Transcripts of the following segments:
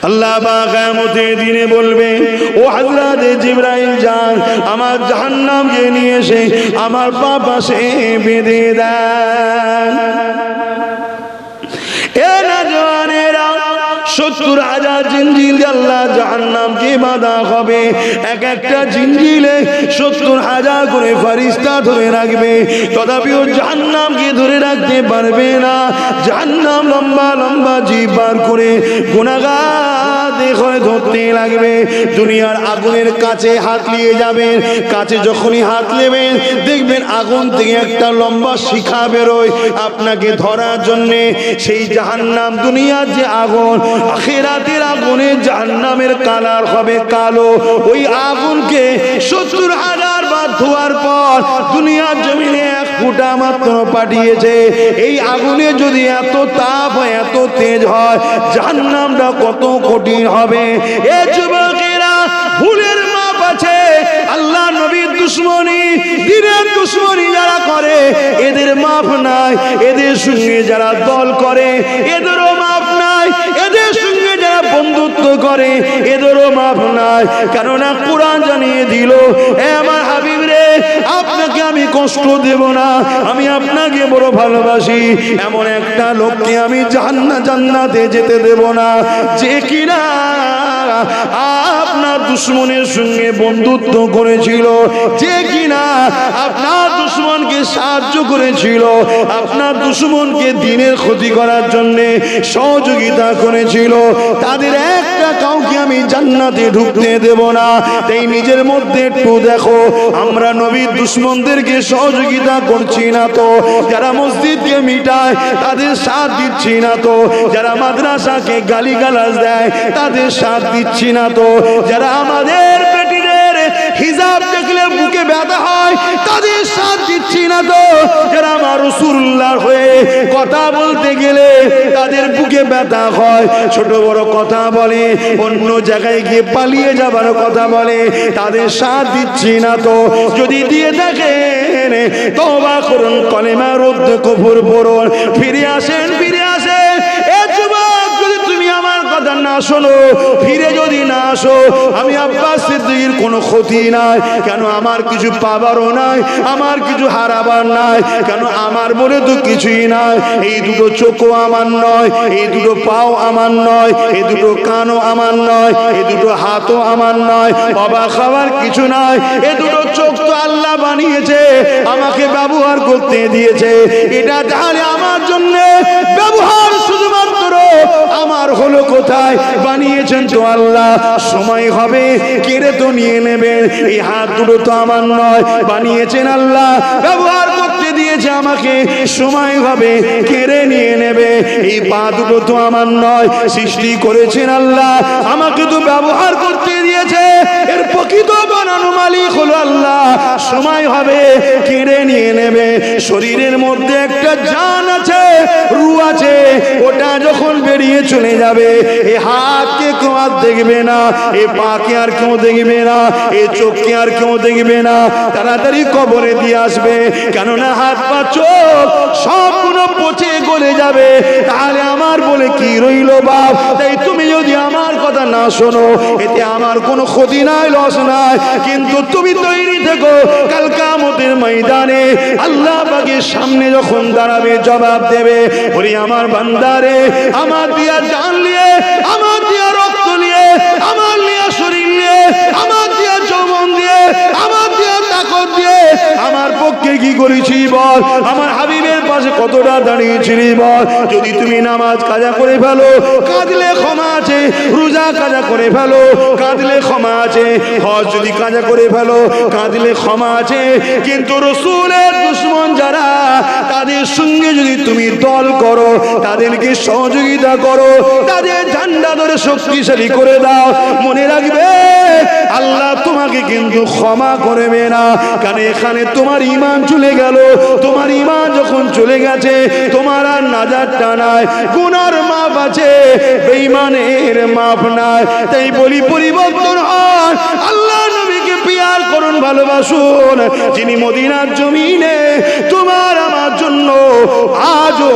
আল্লাহ পাক কিয়ামতের দিনে বলবে, ও হযরত জিবরাইল যান, আমার জাহান্নামকে নিয়ে এসে আমার পা পাশে বেঁধে দেন। এ নওজওয়ানেরা, 70,000 জিঞ্জির আল্লাহ জাহান্নামকে বাঁধা হবে। এক একটা জিঞ্জিরে 70,000 করে ফেরেশতা ধরে রাখবে, তথাপিও জাহান্নামকে ধরে রাখতে পারবে না। জাহান্নাম লম্বা লম্বা জিভ বার করে গুনাহগার দেখে ধরতে লাগবে। দুনিয়ার আগুনের কাছে হাত নিয়ে যাবেন, কাছে যখনই হাত নেবেন দেখবেন আগুন থেকে একটা লম্বা শিখা বেরোয় আপনাকে ধরার জন্যে। সেই জাহান্নাম, দুনিয়ার যে আগুন, আখিরাতের আগুনে জাহান্নামের কালার হবে কালো। ওই আগুনকে 70,000 বার ধোয়ার পর দুনিয়ার জমিনে 1 ফুটা মাত্র পাঠিয়েছে। এই আগুনে যদি এত তাপ হয়, এত তেজ হয়, জাহান্নামটা কত কঠিন হবে। এ যুবকেরা, ভুলের মাপ আছে। আল্লাহ নবীর দুশ্মনী, দিনের দুশ্মনী যারা করে এদের মাপ নাই। এদের সঙ্গে যারা দল করে এদেরও মাপ নাই। এদের সঙ্গে যারা বন্ধুত্ব করে এদেরও মাপ নাই। কেননা কোরআন জানিয়ে দিল, এ আমার হাবিব রে, আপনাকে আমি কষ্ট দেব না, আমি আপনাকে বড় ভালোবাসি। এমন একটা লোককে আমি জান্নাতে যেতে দেব না যে কিনা আপনার দুশ্মনের সঙ্গে বন্ধুত্ব করেছিল, যে কিনা আপনার দুশ্মনকে সাহায্য করেছিল, আপনার দুশ্মনকে দিনের ক্ষতি করার জন্য সহযোগিতা করেছিল। তাদের একটা কাউকে আমি জান্নাতে ঢুকতে দেব না। তাই নিজের মধ্যে একটু দেখো, আমরা নবীর দুশ্মনদেরকে সহযোগিতা করছি না তো? যারা মসজিদকে মিটায় তাদের সাথ দিচ্ছি না তো? যারা মাদ্রাসাকে গালিগালাজ দেয় তাদের সাথ দিচ্ছি না তো? যারা আমাদের বেটিদের হিজাব দেখলে বুকে ব্যথা হয় তাদের সাথ দিচ্ছি না তো? যারা আমার রাসূলুল্লাহর হয়ে কথা বলতে গেলে তাদের বুকে ব্যথা হয়, ছোট বড় কথা বলে, অন্য জায়গায় গিয়ে পালিয়ে যাবার কথা বলে, তাদের সাথ দিচ্ছি না তো? যদি দিয়ে থাকেন তওবা করুন, কলেমা রদ্দ কুফর পড়ুন, ফিরে আসেন, ফিরে আসেন। এ যুবক, যদি তুমি আমার কথা না শোনো, ফিরে যদি না আসো, আমি আব্বাস সিদ্দিকীর কোনো ক্ষতি নাই। কেন? আমার কিছু পাবারও নাই, আমার কিছু হারাবার নাই। কেন? আমার বলে তো কিছুই নাই। এই দুটো চোখও আমার নয়, এই দুটো পাও আমার নয়, এই দুটো কানও আমার নয়, এই দুটো হাতও আমার নয়। অবাক হওয়ার কিছু নাই। এই দুটো চোখ তো আল্লাহ বানিয়েছে, আমাকে ব্যবহার করতে দিয়েছে। এটা তাহলে আমার জন্য ব্যবহার শুধুমাত্র আমার হলো কোথায়? বানিয়েছেন তো আল্লাহ, সময় হবে কেড়ে তো নিয়ে নেবেন। এই হাত দুটো তো আমার নয়, বানিয়েছেন আল্লাহ, ব্যবহার করতে দিয়েছে আমাকে, সময় হবে কেড়ে নিয়ে নেবে। এই পা দুটো তো আমার নয়, সৃষ্টি করেছেন আল্লাহ, আমাকে তো ব্যবহার করতে দিয়েছে। এর প্রকৃত বানানো মালিক হলো আল্লাহ, সময় হবে কেড়ে নিয়ে নেবে। শরীরের মধ্যে একটা জান আছে, রূহ আছে, ওটা যখন বেরিয়ে চলে যাবে, এই হাতকে কেউ আর দেখবে না, এই পাকে আর কেউ দেখবে না, এই চোখকে আর কেউ দেখবে না। তাড়াতাড়ি কবরে দিয়ে আসবে, কেননা হাত পা চোখ সবগুলো পচে গলে যাবে। তাহলে আমার বলে কি রইল বাপ? তাই তুমি যদি আমার কথা না শোনো, এতে আমার কোনো ক্ষতি নাই, লস নাই। কিন্তু তুমি তৈরি থেকো, কাল কিয়ামতের ময়দানে আল্লাহ পাকের সামনে যখন দাঁড়াবে, জবাব দেবে, বলি আমার বান্দারে, আমার দিয়া জান নিয়ে, আমার দিয়া রক্ত নিয়ে, আমার দিয়া শরীর নিয়ে, আমার দিয়া যৌবন দিয়ে, আমার দিয়া তাকত দিয়ে আমার পক্ষে কি করেছি বল? আমার হাবিবের পাশে কতটা দাঁড়িয়েছিলি বল? যদি তুমি নামাজ কাজা করে ফেলো, কাঁদলে ক্ষমা আছে। রোজা কাজা করে ফেলো, কাঁদলে ক্ষমা আছে। হজ যদি কাজা করে ফেলো, কাঁদলে ক্ষমা আছে। কিন্তু রাসূলের দুশমন যারা, তাদের সঙ্গে যদি তুমি দল করো, তাদেরকে সহযোগিতা করো, তাদের ঝান্ডা ধরে শক্তিশালী করে দাও, মনে রাখবে আল্লাহ তোমাকে কিন্তু ক্ষমা করবে না। কারণ এখানে তোমার ঈমান চলে গেল। তোমার ঈমান যখন চলে গেছে, তোমার আর নাজাতটা নাই। গুনার মাপ আছে, বেঈমানের মাপ নাই। তাই বলি পরিবর্তন হয়। আল্লাহ নবীকে প্যার করুন, ভালোবাসুন, যিনি মদিনার জমিনে তোমার আমার জন্য আজও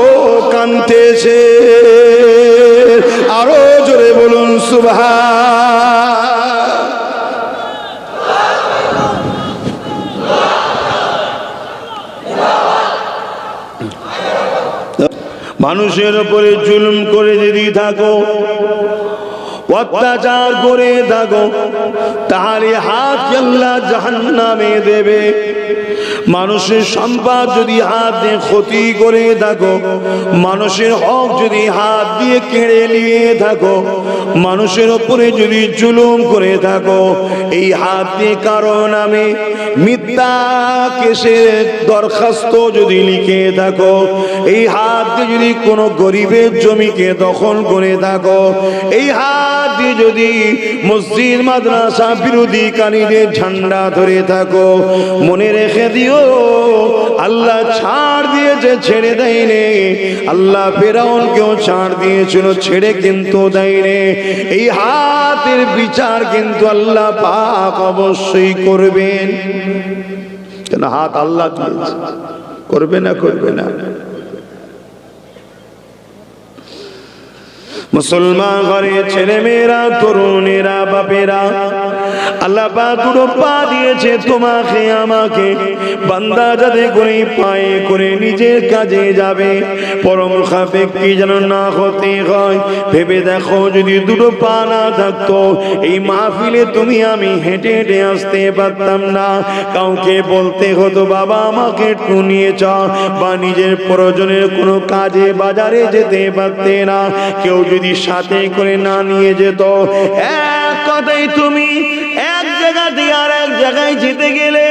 কাঁদতেছে। আরো জোরে বলুন। সুবহান। মানুষের উপরে জুলুম করে যদি থাকো, অত্যাচার করে থাকো, তাহলে হাত আল্লাহ জাহান্নামে দেবে। মানুষের সম্পদ যদি হাত দিয়ে ক্ষতি করে থাকো, মানুষের হক যদি হাত দিয়ে কেড়ে নিয়ে থাকো, মানুষের উপরে যদি জুলুম করে থাকো, এই হাত দিয়ে কারো নামে মিথ্যা কেসের দরখাস্ত যদি লিখে থাকো, এই হাত দিয়ে যদি কোনো গরিবের জমিকে দখল করে থাকো, এই হাত দিয়ে যদি মসজিদ মাদ্রাসা বিরোধীকারীদের ঝান্ডা ধরে থাকো, মনে রেখে দিও আল্লাহ ছাড় দিয়েছে, ছেড়ে দেয়নি। আল্লাহ ফেরাউনকেও ছাড় দিয়েছিল, ছেড়ে কিন্তু দেয়নি। এই হাতের বিচার কিন্তু আল্লাহ পাক অবশ্যই করবেন। কেন হাত আল্লাহ দিয়েছে, করবে না? করবে না? মুসলমান ঘরে ছেলে মেয়েরা, তরুণেরা, বাপেরা, আল্লাহ পাক দুটো পা দিয়েছে তোমাকে আমাকে, বান্দা যাতে করে পায়ে করে নিজের কাজে যাবে, পরম মুখাপেক্ষী যেন না হতে হয়। ভেবে দেখো যদি দুটো পা না থাকতো, এই মাহফিলে তুমি আমি হেঁটে হেঁটে আসতে পারতাম না। কাউকে বলতে হতো বাবা আমাকে একটু নিয়ে চল, বা নিজের প্রয়োজনের কোনো কাজে বাজারে যেতে পারতে না। কেউ যদি সাথে করে না নিয়ে যেত, এক কথাই তুমি এক জায়গা দিয়ে আর এক জায়গায় যেতে গেলে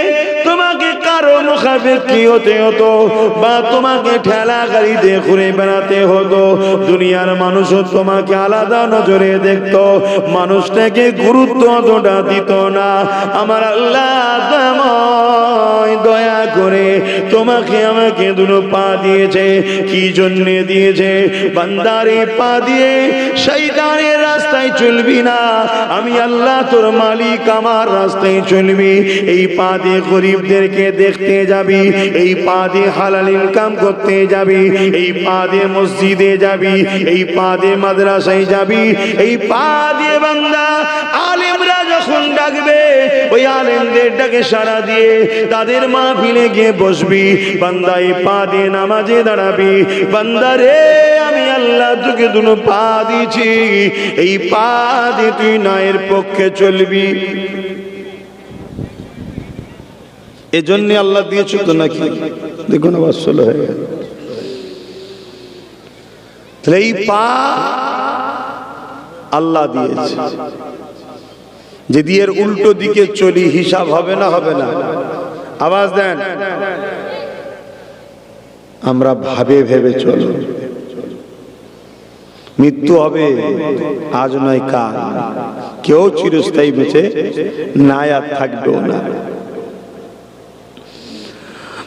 তোমাকে কারো মুখাপেক্ষী হতে হতো, বা তোমাকে ঠেলা গাড়িতে ঘুরে বেড়াতে হতো। দুনিয়ার মানুষও তোমাকে আলাদা নজরে দেখতো, মানুষটাকে গুরুত্ব অতটা দিত না। আমার আল্লাহ দয়া করে তোমাকে আমাকে দুটো পা দিয়েছে। কি জন্যে দিয়েছে? বান্দারে পা দিয়ে শয়তানের রাস্তায় চলবি না, আমি আল্লাহ তোর মালিক, আমার রাস্তায় চলবি। এই পা দিয়ে গরিবদেরকে দেখতে যাবি, এই পা দিয়ে হালাল ইনকাম করতে যাবি, এই পা দিয়ে মসজিদে যাবি, এই পা দিয়ে মাদ্রাসায় যাবি, এই পা দিয়ে বান্দা আলেমরা যখন ডাকবে ওই আলেমদের ডাকে সাড়া দিয়ে তাদের মাহফিলে গিয়ে বসবি। বান্দা এই পা দিয়ে নামাজে দাঁড়াবি। বান্দা রে আমি আল্লাহ তোকে দুটো পা দিয়েছি, এই পা দিয়ে তুই ন্যায়ের পক্ষে চলবি। এজন্য আল্লাহ দিয়েছে তো নাকি? দেখুন আবার ষোলো হয়ে গেল। এই পা আল্লাহ দিয়েছে, যদি এর উল্টো দিকে চলি হিসাব হবে না? হবে না? আওয়াজ দেন। আমরা ভাবে ভেবে চলো, মৃত্যু হবে আজ নয় কাল, কেউ চিরস্থায়ী বেঁচে না আর থাকবেও না।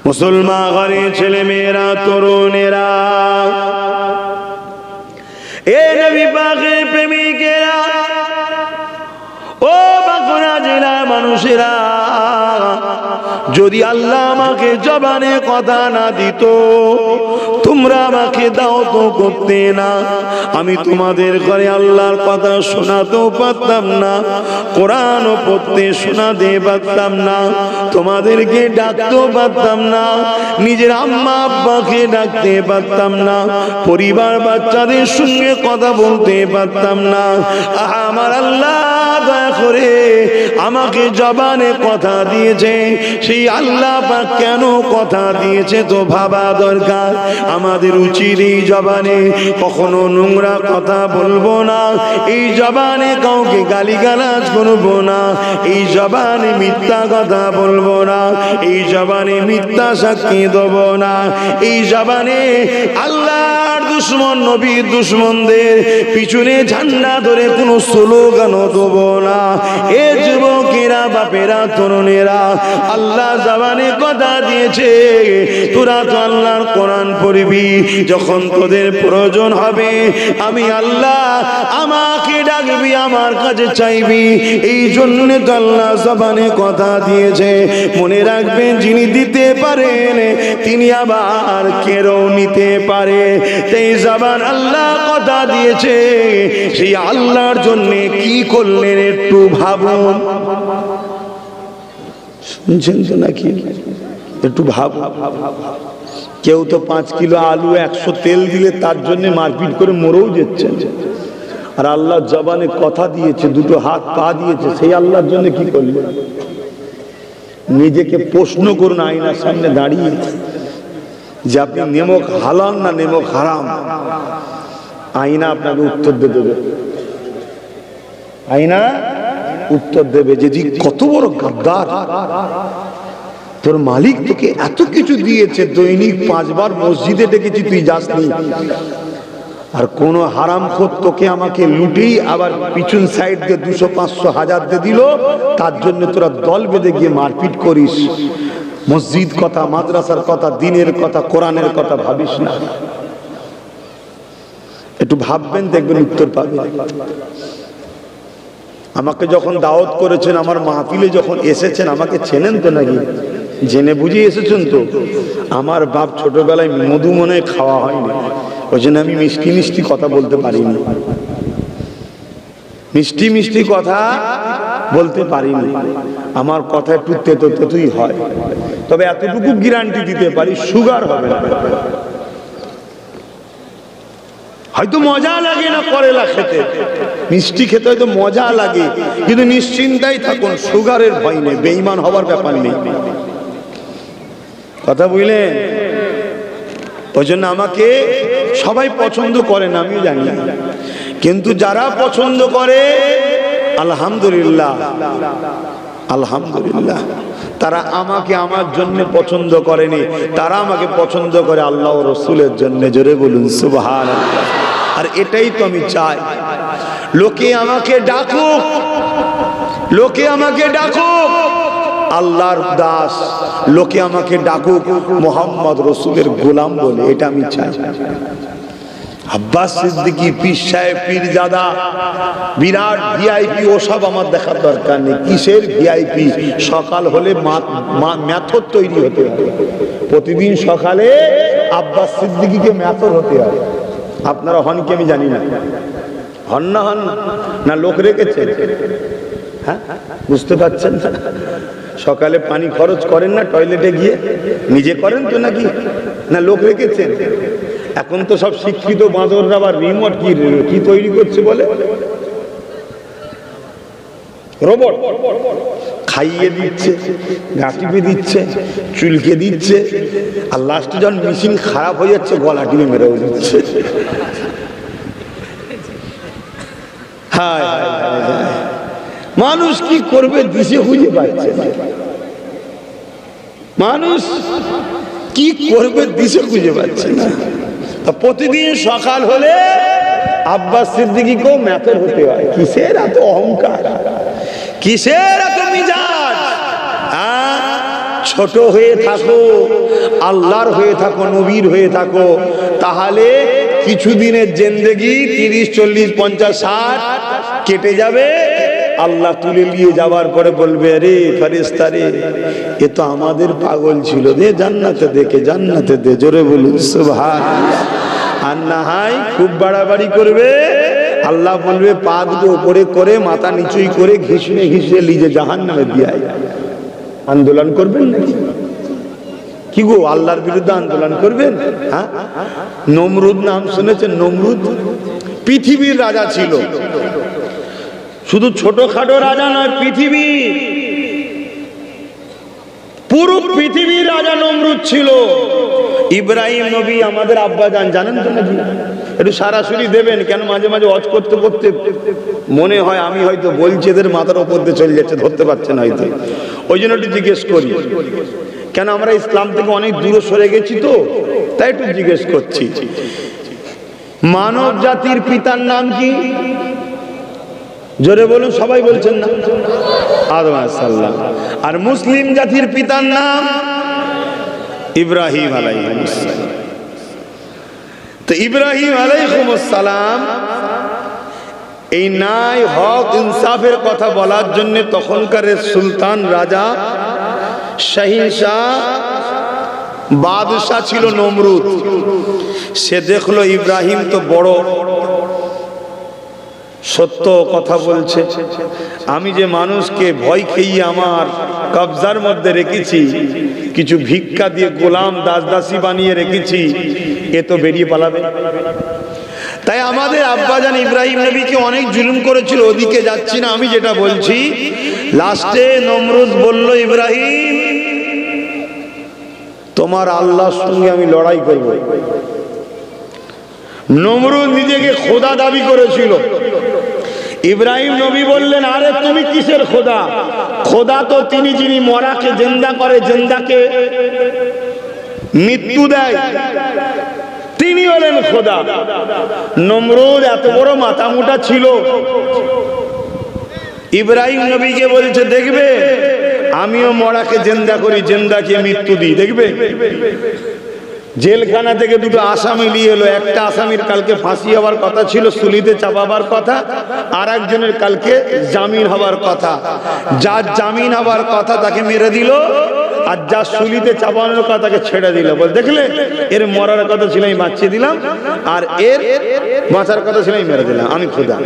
মুসলমান ঘরে ছেলে মেয়েরা, তরুণেরা, এ নবী পাকের প্রেমিকেরা, ও বাঁকুড়া জেলার মানুষেরা, যদি আল্লাহ আমাকে জবানে কথা না দিত, তোমরা আমাকে দাও তো করতে না, আমি তোমাদের ঘরে আল্লাহর কথা শোনাতেও পারতাম না, কোরআন পড়তে শোনাতে পারতাম না, তোমাদেরকে ডাকতেও পারতাম না, নিজের আম্মা আব্বাকে ডাকতে পারতাম না, পরিবার বাচ্চাদের সঙ্গে কথা বলতে পারতাম না। আমার আল্লাহ দয়া করে আমাকে জবানে কথা দিয়েছে, সেই আল্লাহ পাক কেন কথা দিয়েছে তো ভাবা দরকার। আমাদের উচিত এই জবানে কখনো নোংরা কথা বলবো না, এই জবানে কাউকে গালিগালাজ করবো না, এই জবানে মিথ্যা কথা বলবো না, এই জবানে মিথ্যা সাক্ষী দেব না, এই জবানে আল্লাহর দুশমন নবীর দুশমনদের পিছনে ঝান্ডা ধরে কোনো স্লোগানও দেব না। এ যুবক যুবকেরা, বাপেরা, তরুণেরা, আল্লাহ জবানে কথা দিয়েছে, তোরা তো আল্লাহর কোরআন পড়বি, যখন তোদের প্রয়োজন হবে আমি আল্লাহ আমাকে ডাকবি, আমার কাছে চাইবি। এই জন্য তো আল্লাহ জবানে কথা দিয়েছে। মনে রাখবেন, যিনি দিতে পারেন তিনি আবার কেড়েও নিতে পারে। এই জবান আল্লাহ কথা দিয়েছে, সেই আল্লাহর জন্য কি করলেন একটু ভাবুন। শুনছেন তো নাকি? একটু ভাবুন। কেউ তো 5 কিলো আলু 100 তেল দিলে তার জন্য মারপিট করে মরেও যাচ্ছেন, আর আল্লাহ জবানে কথা দিয়েছে, 2 হাত পা দিয়েছে, সেই আল্লাহর জন্য কি করলেন? নিজেকে প্রশ্ন করুন আয়নার সামনে দাঁড়িয়ে, যে আপনি নেমক হালাল না নেমক হারাম। আয়না আপনাকে উত্তর দেবে, আয়না উত্তর দেবে যে জি কত বড় গাদ্দার, তোর মালিক তোকে এত কিছু দিয়েছে, দৈনিক 5 বার মসজিদে ডেকেছি, তুই যাসনি, আর কোন হারামখোর তোকে আমাকে লুটেই আবার পিছন সাইড দিয়ে 200, 500, 1000 দিয়ে দিল, তার জন্য তোরা দল বেঁধে গিয়ে মারপিট করিস। মসজিদ কথা, মাদ্রাসার কথা, দিনের কথা, কোরআনের কথা ভাবিস না। একটু ভাববেন, দেখবেন উত্তর পাবেন। আমাকে যখন দাওয়াত করেছেন, আমার মাহফিলে যখন এসেছেন, আমাকে চেনেন তো নাকি? জেনে বুঝে এসেছেন তো? আমার বাপ ছোটবেলায় মধু মনে খাওয়া হয়নি, ওই জন্য আমি মিষ্টি মিষ্টি কথা বলতে পারিনি, মিষ্টি মিষ্টি কথা বলতে পারিনি। আমার কথা একটু তেতো তেতোই হয়, তবে এতটুকু গ্যারান্টি দিতে পারি, সুগার হবে না। হয়তো মজা লাগে না করেলা খেতে, মিষ্টি খেতে হয়তো মজা লাগে, কিন্তু নিশ্চিন্তাই থাকুন, সুগারের ভয় নেই, বেঈমান হবার ব্যাপার নেই। কথা বুঝলেন? ওই জন্য আমাকে সবাই পছন্দ করে না, আমিও জানি, কিন্তু যারা পছন্দ করে আলহামদুলিল্লাহ, আলহামদুলিল্লাহ, তারা আমাকে আমার জন্য পছন্দ করেনি, তারা আমাকে পছন্দ করে আল্লাহ ও রসুলের জন্য। জোরে বলুন সুবহানাল্লাহ। আর এটাই তো আমি চাই, লোকে আমাকে ডাকুক, লোকে আমাকে ডাকুক আল্লাহর দাস, লোকে আমাকে ডাকুক মোহাম্মদ রসুলের গোলাম বলে, এটা আমি চাই। আব্বাস সিদ্দিকী, পীর সাহেব, পীরজাদা, বিরাট ভিআইপি, ওসব আমার দেখার দরকার নেই। কিসের ভিআইপি? সকাল হলে মেথর তৈরি হতে হবে, প্রতিদিন সকালে আব্বাস সিদ্দিকীকে মেথর হতে হবে। আপনারা হন কি আমি জানি না, হন না? হন না? লোক রেখেছেন? হ্যাঁ, বুঝতে পারছেন না? সকালে পানি খরচ করেন না টয়লেটে গিয়ে? নিজে করেন তো নাকি? না লোক রেখেছেন? এখন তো সব শিক্ষিত বাঁদররা আবার রিমোট কি তৈরি করছে বলে, রোবট, খাইয়ে দিচ্ছে, গা টিপে দিচ্ছে, চুলকে দিচ্ছে, আর লাস্টে যখন মেশিন খারাপ হয়ে যাচ্ছে গলা টিপে মেরেও দিচ্ছে। হায় মানুষ কি করবে দিশে খুঁজে পাচ্ছে না, মানুষ কি করবে দিশে খুঁজে পাচ্ছে না। প্রতিদিন সকাল হলে আব্বাস সিদ্দিকীকেও মেথর হতে হয়। কিসের এত অহংকার, কিসের এত মিজাজ? ছোট হয়ে থাকো, আল্লাহর হয়ে থাকো, নবীর হয়ে থাকো, তাহলে কিছুদিনের জিন্দেগি 30, 40, 50, 60 কেটে যাবে। আল্লাহ তুলে নিয়ে যাওয়ার পরে বলবে, রে ফেরেশতা রে, এ তো আমাদের পাগল ছিল, দে জান্নাতে, দেখে জান্নাতে দে। জোরে বলুন সুবহানাল্লাহ। আর না হয় খুব বাড়াবাড়ি করবে, আল্লাহ বলবে পা দুটো উপরে করে, মাথা নিচুই করে, ঘিসে ঘিসে লিজে জাহান্নামে দিয়ে আন্দোলন করবেন নাকি? কি গো, আল্লাহর বিরুদ্ধে আন্দোলন করবেন? হ্যাঁ, নমরুদ নাম শুনেছেন? নমরুদ পৃথিবীর রাজা ছিল, শুধু ছোটখাটো রাজা নয়, পৃথিবী, পুরো পৃথিবীর রাজা নমরুদ ছিল। ইব্রাহিম নবী আমাদের আব্বা জানেন তো নাকি? একটু সরাসরি দেবেন, কেন মাঝে মাঝে ওয়াজ করতে করতে মনে হয় আমি হয়তো বলছি এদের মাথার ওপর দিয়ে চলে যাচ্ছে, ধরতে পারছেন হয়তো, ওই জন্য একটু জিজ্ঞেস করি। কেন আমরা ইসলাম থেকে অনেক দূরে সরে গেছি তো, তাই একটু জিজ্ঞেস করছি। মানব জাতির পিতার নাম কি? জোরে বলুন, সবাই বলছেন না? আদম আলাইহিস সালাম। আর মুসলিম জাতির পিতার নাম ইব্রাহিম আলাইহিস সালাম। তো ইব্রাহিম আলাইহিস সালাম এই ন্যায় হক ইনসাফের কথা বলার জন্য তখনকার সুলতান রাজা শাহিনশাহ বাদশাহ ছিল নমরুদ। সে দেখলো ইব্রাহিম তো বড় সত্য কথা বলছে, আমি যে মানুষকে ভয় খেয়ে আমার কবজার মধ্যে রেখেছি, কিছু ভিক্ষা দিয়ে গোলাম দাসদাসী বানিয়ে রেখেছি, এ তো বেরিয়ে পালাবে। তাই আমাদের আব্বাজান ইব্রাহিম নবীকে অনেক জুলুম করেছিল, ওদিকে যাচ্ছি না, আমি যেটা বলছি। লাস্টে নমরুদ বলল, ইব্রাহিম তোমার আল্লাহর সঙ্গে আমি লড়াই করব। নমরুদ নিজেকে খোদা দাবি করেছিল। ইব্রাহিম নবী বললেন, আরে তুমি কিসের খোদা? খোদা তো তিনি যিনি মরাকে জিন্দা করে, জিন্দাকে মৃত্যু দেয়, তিনি হলেন খোদা। নমরুদ এত বড় মাথা মোটা ছিল, ইব্রাহিম নবীকে বলছে, দেখবে আমিও মরাকে জিন্দা করি, জিন্দাকে মৃত্যু দিই, দেখবে। জেলখানা থেকে দুটো আসামি নিয়ে এলো। একটা আসামির কালকে ফাঁসি হওয়ার কথা ছিল, সুলিতে চাপাবার কথা, আর একজনের কালকে জামিন হওয়ার কথা। যার জামিন হওয়ার কথা তাকে মেরে দিল, আর যা সুলিতে চাপানোর কথা তাকে ছেড়ে দিল। বল, দেখলে এর মরার কথা ছিল আমি বাঁচিয়ে দিলাম, আর এর বাঁচার কথা ছিল আমি মেরে দিলাম, আমি খোদা।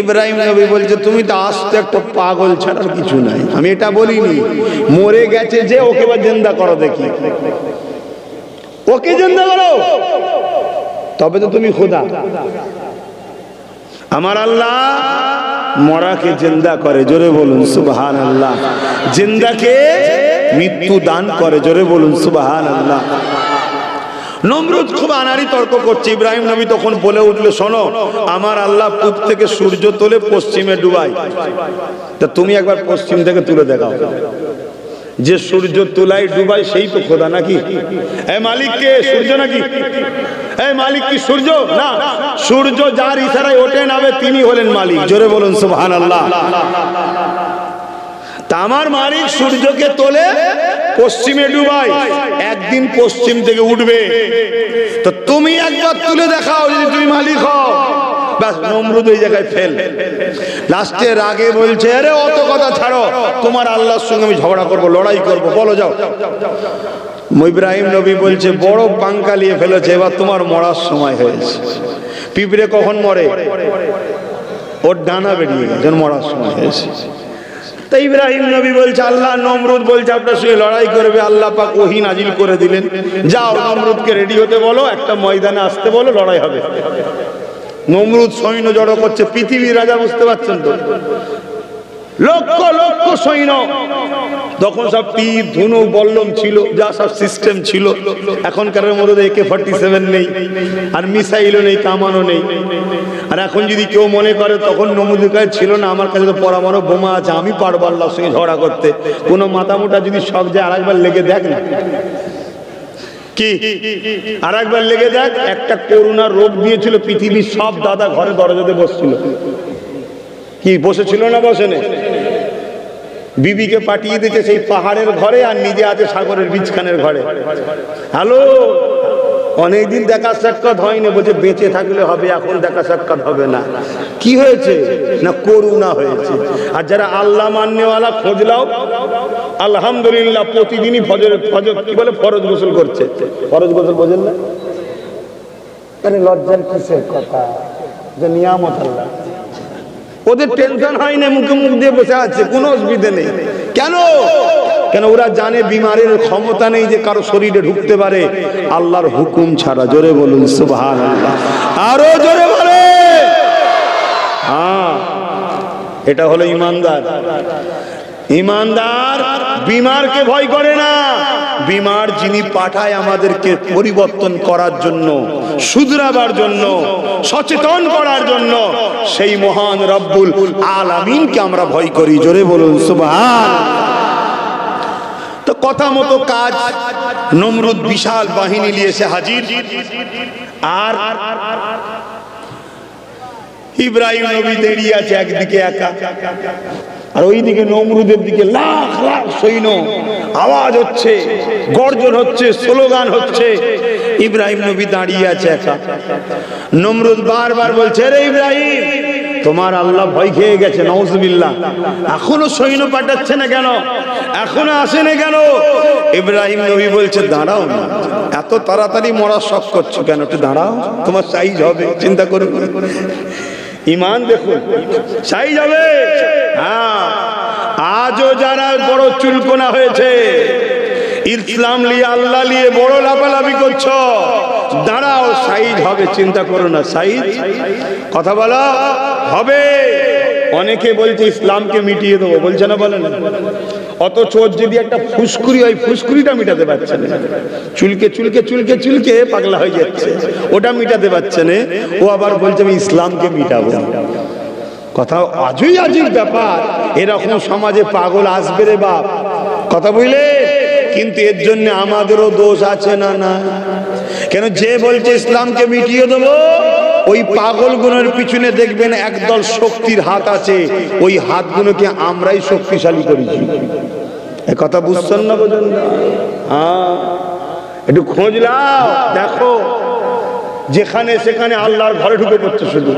ইব্রাহিম নবী বলছে, তুমি তো আস্ত একটা পাগল ছাড়ার কিছু নাই। আমি এটা বলিনি, মরে গেছে যে ওকে বা জিন্দা করো, দেখি ওকে জিন্দা করো, তবে তো তুমি খোদা। আমার আল্লাহ মরাকে জিন্দা করে, জোরে বলুন সুবহানাল্লাহ। জিন্দাকে মৃত্যু দান করে, জোরে বলুন সুবহানাল্লাহ। নমরুদ খুব আনাড়ি তর্ক করছে। ইব্রাহিম নবী তখন বলে উঠলো, শোনো, আমার আল্লাহ পূব থেকে সূর্য তোলে, পশ্চিমে ডুবায়, তা তুমি একবার পশ্চিম থেকে তুলে দেখাও। যে সূর্য তোলায় ডুবায় সেই তো খোদা নাকি? এ মালিক কে? সূর্য নাকি? এ মালিক কি সূর্য? না, সূর্য যার ইশারায় ওঠে নামে তিনি হলেন মালিক, জোরে বলুন সুবহানাল্লাহ। তা আমার মালিক সূর্যকে তোলে, পশ্চিমে ডুবায়, একদিন পশ্চিম থেকে উঠবে। তো তুমি একবার তুলে দেখাও যদি তুমি মালিক হও। ব্যাস, নমরুদ ওই জায়গায় ফেল। লাস্টে রাগে বলছে, আরে অত কথা ছাড়ো, তোমার আল্লাহর সঙ্গে আমি ঝগড়া করব, লড়াই করব, বলো যাও। ইব্রাহিম নবী বলছে, বড় পাঙ্কা নিয়ে ফেলেছে, এবার তোমার মরার সময় হয়েছে। পিঁপড়ে কখন মরে? ওর ডানা বেরিয়ে গেছে, মরার সময় হয়েছে। তাই ইব্রাহিম নবী বলছে, আল্লাহ, নমরুদ বলছে আপনার সঙ্গে লড়াই করবে। আল্লাহ পাক ওহী নাজিল করে দিলেন, যাও নমরুদকে রেডি হতে বলো, একটা ময়দানে আসতে বলো, লড়াই হবে। নমরুদ সৈন্য জড়ো করছে, পৃথিবীর রাজা, বুঝতে পারছেন তো, লক্ষ লক্ষ সৈন্য। তখন সব তীর ধনুক বল্লম ছিল, যা সব সিস্টেম ছিল। এখনকার মধ্যে AK-47 নেই, আর মিসাইলও নেই, কামানও নেই। আর এখন যদি কেউ মনে করে তখন নমরুদের কাছে ছিল না, আমার কাছে তো পরমাণু বোমা আছে, আমি পারবো আল্লাহর সঙ্গে ঝগড়া করতে। কোনো মাথা মোটা যদি শখ যায়, আরেকবার লেগে দেখ না, কি আরেকবার লেগে দেখ। একটা করোনা রোগ দিয়েছিল, পৃথিবীর সব দাদা ঘরে দরজাতে বসছিল। কি বসেছিল না? বসেনে। বিবিকে পাঠিয়ে দিয়েছে সেই পাহাড়ের ঘরে, আর নিজে আছে সাগরের বীজখানের ঘরে। হ্যালো, অনেকদিন দেখা সাক্ষাৎ হয়নি, বলছে বেঁচে থাকলে হবে, এখন দেখা সাক্ষাৎ হবে না। কি হয়েছে? না করোনা হয়েছে। আর যারা আল্লাহ মাননেওয়ালা, খোঁজ লাও, আলহামদুলিল্লাহ প্রতিদিনই ফজর কি বলে, ফরজ গোসল করছে। ফরজ গোসল বোঝেন না? আরে লজ্জার কিসের কথা, যে নিয়ামত আল্লাহ। ওদের টেনশন হয় না, মুখে মুখ দিয়ে বসে আছে, কোনো অসুবিধা নেই। কেন? কেন ওরা জানে বিমারের ক্ষমতা নেই যে কারো শরীরে ঢুকতে পারে আল্লাহর হুকুম ছাড়া। জোরে বলুন সুবহানাল্লাহ, আরো জোরে বলে। হ্যাঁ, এটা হলো ইমানদার। ইমানদার বিমারকে ভয় করে না। বিমার যিনি পাঠায় আমাদেরকে পরিবর্তন করার জন্য, শুধরাবার জন্য, সচেতন করার জন্য, সেই মহান রব্বুল আলামিনকে আমরা ভয় করি। জোরে বলুন সুবহানাল্লাহ। তো কথা মতো কাজ, নমরুদ বিশাল বাহিনী নিয়ে এসে হাজির। আর ইব্রাহিম নবী দাঁড়িয়ে আছে একদিকে একা, আর ওইদিকে নমরুদের দিকে লাখ লাখ সৈন্য, আওয়াজ হচ্ছে, গর্জন হচ্ছে, স্লোগান হচ্ছে। ইব্রাহিম নবী দাঁড়িয়ে আছে একা। নমরুদ বারবার বলছে, রে ইব্রাহিম, তোমার আল্লাহ ভয় খেয়ে গেছে, নাউজুবিল্লাহ, এখনো সৈন্য পাঠাচ্ছে না কেন, এখনো আসে না কেন? ইব্রাহিম নবী বলছে, দাঁড়াও না, এত তাড়াতাড়ি মরার শখ করছো কেন, একটু দাঁড়াও, তোমার সাইজ হবে, চিন্তা করো। ইমান দেখুন, সাইজ হবে। হ্যাঁ, আজও যারা বড় চুলকোনা হয়েছে, ইসলাম নিয়ে আল্লাহ নিয়ে বড় লাফালাফি করছো, দাঁড়াও, সাইজ হবে, চিন্তা করো না, সাইজ কথা বলো হবে। অনেকে বলছে ইসলামকে মিটিয়ে দেবো, বলছে না, বলেন। অত চোর যদি একটা ফুসকুরি হয়, ফুসকুরিটা মিটাতে পারছে না, চুলকে চুলকে চুলকে চুলকে পাগলা হয়ে যাচ্ছে, ওটা মিটাতে পারছে না, ও আবার বলছে আমি ইসলামকে মিটাবো। কথা আজই আজিব ব্যাপার। এরকম সমাজে পাগল আসবে রে বাপ, কথা বুঝলে। কিন্তু এর জন্য আমাদেরও দোষ আছে না? না, কেন? যে বলছে ইসলামকে মিটিয়ে দেবো, ওই পাগলগুলোর পিছনে দেখবেন একদল শক্তির হাত আছে, ওই হাতগুলোকে আমরাই শক্তিশালী করেছি। এ কথা বুঝছেন না, বোঝেন না? হ্যাঁ, একটু খোঁজ নাও, দেখো, যেখানে সেখানে আল্লাহর ঘরে ঢুকে পড়ছে, শুধু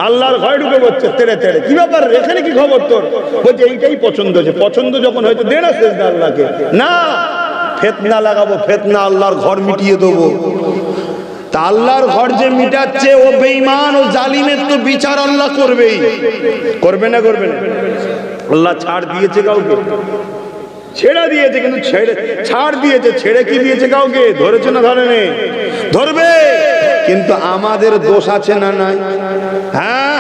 আল্লাহর ঘরে ঢুকে পড়ছে তেড়ে তেড়ে। কি ব্যাপার, এখানে কি খবর তোর? বলছে এইটাই পছন্দ হয়েছে, পছন্দ যখন হয়তো দেনা শেষ না আল্লাহকে, না ফেতনা লাগাবো, ফেতনা, আল্লাহর ঘর মিটিয়ে দেবো। তা আল্লাহর ঘর যে মিটাচ্ছে, ও বেঈমান, ও জালিমের তো বিচার আল্লাহ করবেই, করবে না? করবে না? আল্লাহ ছাড় দিয়েছে কাউকে? ছেড়ে দিয়েছে, কিন্তু ছেড়ে ছাড় দিয়েছে, ছেড়ে কি দিয়েছে কাউকে? ধরেছে না? ধরেনি? ধরবে। কিন্তু আমাদের দোষ আছে না নাই? হ্যাঁ,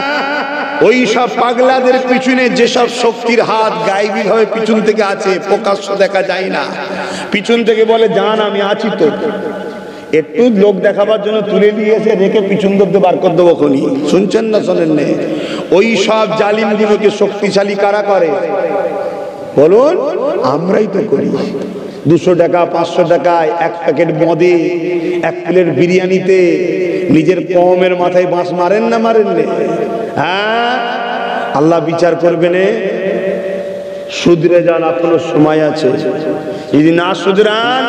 ওই সব পাগলাদের পিছনে যেসব শক্তির হাত গায়েবী ভাবে পিছন থেকে আছে, প্রকাশ্য দেখা যায় না, পিছন থেকে বলে জান আমি আছি তো, একটু লোক দেখাবার জন্য তুলে দিয়েছে, রেখে পিছন ধরতে বার করে দেবো খনি। শুনছেন না শোনেন না? ওই সব জালিমগুলোকে শক্তিশালী কারা করে বলুন? আমরাই তো করি। 200 টাকা 500 টাকায় এক প্যাকেট মদে, এক প্লেট বিরিয়ানিতে নিজের কমের মাথায় বাঁশ মারেন না? মারেন না? হ্যাঁ, আল্লাহ বিচার করবে না। শুধরে যান, এখনো সময় আছে। যদি না শুধরান,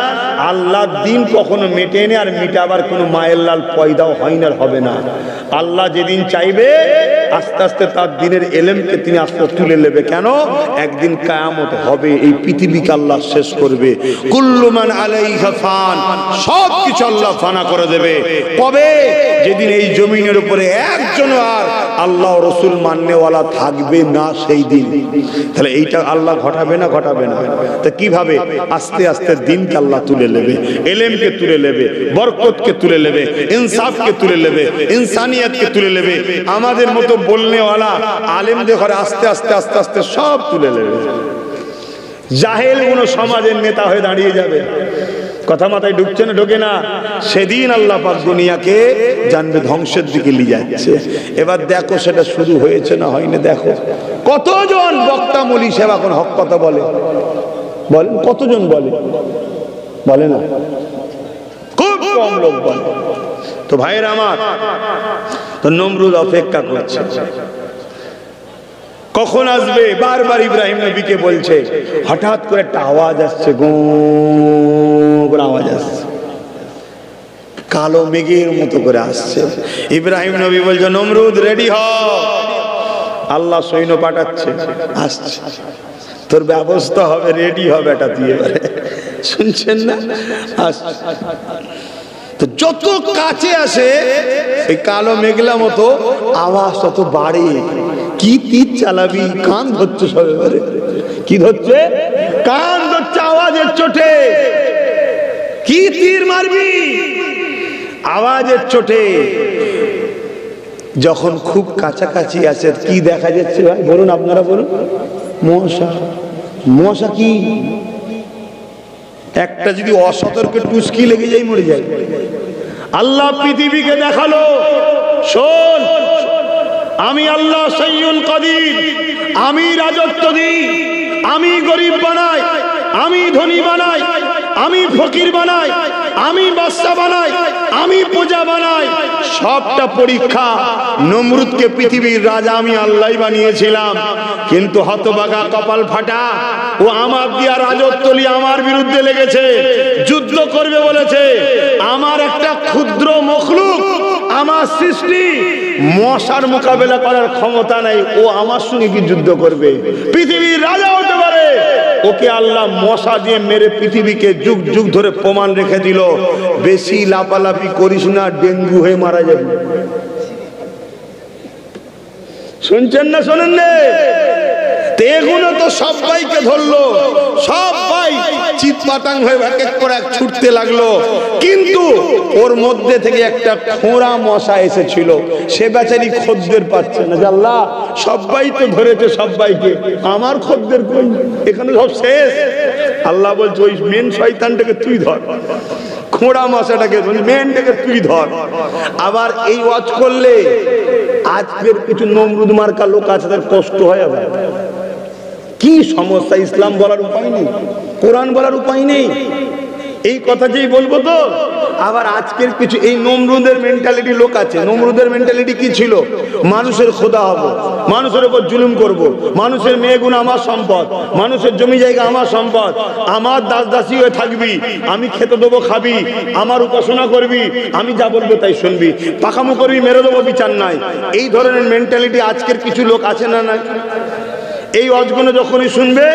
আল্লাহর দিন কখনো মেটেনি, আর মিটাবার কোনো মায়ের লাল পয়দাও হয় না, হবে না। আল্লাহ যেদিন চাইবে, আস্তে আস্তে তার দিনের এলেমকে তিনি আস্তে তুলে নেবে। কেন? একদিন কিয়ামত হবে, এই পৃথিবীকে আল্লাহ শেষ করবে। কুল্লু মান আলাইহা ফান, সব কিছু আল্লাহ ফানা করে দেবে। কবে? যেদিন এই জমিনের উপরে একজন আর আল্লাহ রসুল মাননেওয়ালা থাকবে না, সেই দিন। তাহলে এইটা আল্লাহ ঘটাবে না? ঘটাবে না। তা কিভাবে? আস্তে আস্তে দিনকে আল্লাহ তুলে নেবে, এলেমকে তুলে নেবে, বরকতকে তুলে নেবে, ইনসাফকে তুলে নেবে, ইনসানিয়তকে তুলে নেবে। আমাদের মতো বলনেওয়ালা আলেমদের ঘরে আস্তে আস্তে আস্তে আস্তে সব তুলে নেবে। জাহেল গুলো সমাজের নেতা হয়ে দাঁড়িয়ে যাবে। কথা মাথায় ঢুকছে না? ঢোকে না? সেদিন আল্লাহ পাক দুনিয়াকে জানবে ধ্বংসের দিকে নিয়ে যাচ্ছে। এবার দেখো সেটা শুরু হয়েছে না হয়নি। দেখো কতজন বক্তা মলি সেবা কোন হক কথা বলে, বলেন কতজন বলে? বলে না, খুব কম লোক বলে। তো ভাইয়ের আমার, তো নমরুদ অপেক্ষা করছে কখন আসবে। বারবার ইব্রাহিম নবীকে বলছে। হঠাৎ করে একটা আওয়াজ আসছে, গো করে আওয়াজ আসছে, কালো মেঘের মতো করে আসছে। ইব্রাহিম নবী বলছে, নমরুদ রেডি হ, আল্লাহ সৈন্য পাঠাচ্ছে, আসছে, তোর ব্যবস্থা হবে, রেডি হবে এটা দিয়ে। শুনছেন না? আসছে। তো যত কাছে আসে, এই কালো মেঘলা মতো আওয়াজ তত বাড়ে। কি তীর চালাবি? কান ধরছে সব। এবারে কি ধরছে? কান ধরছে আওয়াজের চোটে। কি তীর মারবি? আওয়াজের চোটে। যখন খুব কাছাকাছি আসে, কি দেখা যাচ্ছে ভাই বলুন, আপনারা বলুন? মশা। মশা কি? একটা যদি অসতর্কে টুসকি লেগে যায়, মরে যায়। আল্লাহ পৃথিবীকে দেখালো, শোন, আমি আল্লাহ সাইয়ুল কাদির, আমি রাজত্ব দিই, আমি গরিব বানাই, আমি ধনী বানাই, আমি ফকির বানাই, আমি বাদশা বানাই, আমি প্রজা বানাই, সবটা পরীক্ষা। নমরুদকে পৃথিবীর রাজা আমি আল্লাহ বানিয়েছিলাম, কিন্তু হতভাগা কপাল ফাটা, ও আমার দিয়া রাজত্ব নিয়ে আমার বিরুদ্ধে লেগেছে, যুদ্ধ করবে বলেছে। আমার একটা ক্ষুদ্র মখলুক, আমার সৃষ্টি, মশার মোকাবেলা করার ক্ষমতা নাই, ও আমার সঙ্গে কি যুদ্ধ করবে? পৃথিবীর রাজা হতে পারে, ওকে আল্লাহ মশা দিয়ে মেরে পৃথিবীকে যুগ যুগ ধরে প্রমাণ রেখে দিল, বেশি লাপালাপি করিস না, ডেঙ্গু হয়ে মারা যাবে। শুনছেন না শোনেন না? এগুলো তো সবাইকে ধরলো, সবাই চিৎপাটাং হয়ে এক এক করে ছুটতে লাগলো, কিন্তু ওর মধ্যে থেকে একটা খোঁড়া মশা এসেছিল, সে বেচারি খদ্দের পাচ্ছে না। আল্লাহ সবাই তো ধরেছে সবাইকে, আমার খদ্দের কই? এখানে সব শেষ। আল্লাহ বলছে ওই মেন শয়তানটাকে তুই ধর, খোঁড়া মশাটাকে মেনটাকে তুই ধর। আবার এই ওয়াজ করলে আজকের কিছু নমরুদ মার্কা লোক আছে, তার কষ্ট হয়। আবার কি সমস্যা, ইসলাম বলার উপায় নেই, কোরআন বলার উপায় নেই, এই কথা যেই বলবো তো। আবার আজকের কিছু এই নমরুদের মেন্টালিটি লোক আছে। নমরুদের মেন্টালিটি কি ছিল? মানুষের খোদা হব, মানুষের উপর জুলুম করব, মানুষের মেয়েগুলো আমার সম্পদ, মানুষের জমি জায়গা আমার সম্পদ, আমার দাস দাসী হয়ে থাকবি, আমি খেতে দেবো খাবি, আমার উপাসনা করবি, আমি যা বলবো তাই শুনবি, পাকামো করবি, মেরে দেবো, বিচার নাই। এই ধরনের মেন্টালিটি আজকের কিছু লোক আছে না? না, এই ওয়াজগুলো যখনই শুনবে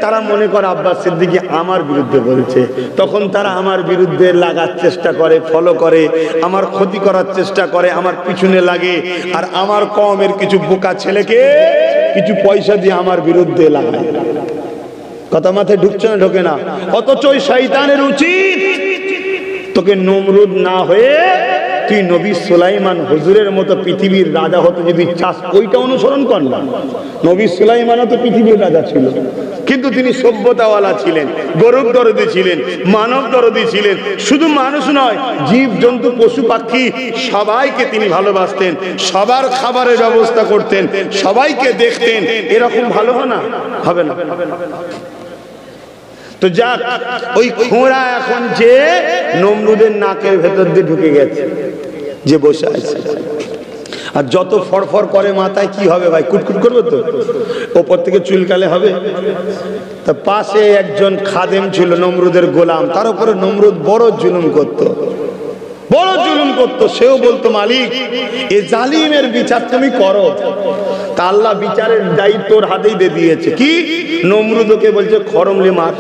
তারা মনে করে আব্বাস সিদ্দিকী আমার বিরুদ্ধে বলছে, তখন তারা আমার বিরুদ্ধে লাগার চেষ্টা করে, ফলো করে, আমার ক্ষতি করার চেষ্টা করে, আমার পিছনে লাগে, আর আমার কওমের কিছু বোকা ছেলেকে কিছু পয়সা দিয়ে আমার বিরুদ্ধে লাগায়। কথা মাথায় ঢুকছে না? ঢোকে না। অথচ ওই শয়তানের উচিত তোকে নমরুদ না হয়ে তুই নবী সুলাইমান হুজুরের মতো পৃথিবীর রাজা হতে যদি চাস, ওইটা অনুসরণ কর না। নবী সুলাইমানও তো পৃথিবীর রাজা ছিল, কিন্তু তিনি সভ্যতাওয়ালা ছিলেন, গরুর দরদি ছিলেন, মানব দরদি ছিলেন। শুধু মানুষ নয়, জীব জন্তু পশু পাখি সবাইকে তিনি ভালোবাসতেন, সবার খাবারের ব্যবস্থা করতেন, সবাইকে দেখতেন। এরকম ভালো হবে না? তো যাক, ওই খোঁড়া এখন যে নমরুদের নাকের ভেতর দিয়ে ঢুকে গেছে, যে বসে আছে, আর যত ফড়ফড় করে মাথায় কি হবে ভাই? কুটকুট করবে তো, ওপর থেকে চুলকালে হবে। তা পাশে একজন খাদেম ছিল, নমরুদের গোলাম, তার উপরে নমরুদ বড় জুলুম করত, বড় জুলুম করত। সেও বলতো মালিক এ জালিমের বিচার তুমি করো। তা আল্লাহ বিচারের দায়িত্ব তোর হাতেই দিয়ে দিয়েছে। কি? নমরুদকে বলছে খরমলে মার।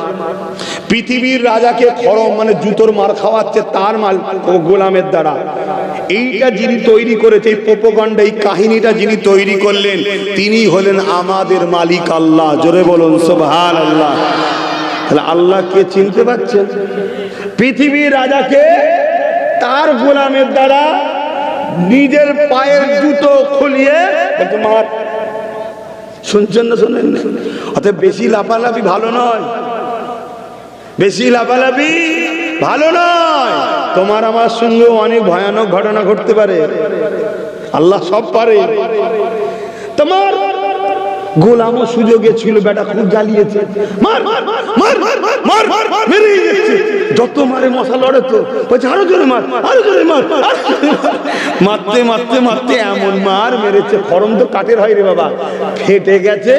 পৃথিবীর রাজাকে খরম মানে জুতোর মার খাওয়াচ্ছে তার মাল ও গোলামের দ্বারা। এইটা যিনি তৈরি করেছে, এই প্রোপাগান্ডা, এই কাহিনীটা যিনি তৈরি করলেন, তিনি হলেন আমাদের মালিক আল্লাহ। জোরে বলুন সুবহানাল্লাহ। তাহলে আল্লাহকে চিনতে পারছেন? পৃথিবীর রাজাকে তার গোলামের দ্বারা নিজের পায়ের জুতো খুলিয়ে মার। শুনছেন না শোনেন না? অতএব বেশি লাফালাফি ভালো নয়, বেশি লাফালাফি ভালো নয়। তোমার আমার সঙ্গে অনেক ভয়ানক ঘটনা ঘটতে পারে, আল্লাহ সব পারে। তোমার গোলামও সুযোগে ছিল, বেটা খুব জ্বালিয়েছে, মার মার মার মার মার মেরে যাচ্ছে, যত মারে মশা লড়ে তো বলছে আরো জোরে মার, আরো জোরে মার। মারতে মারতে মারতে এমন মার মেরেছে, খরম তো কাঠের হয় রে বাবা, ফেটে গেছে।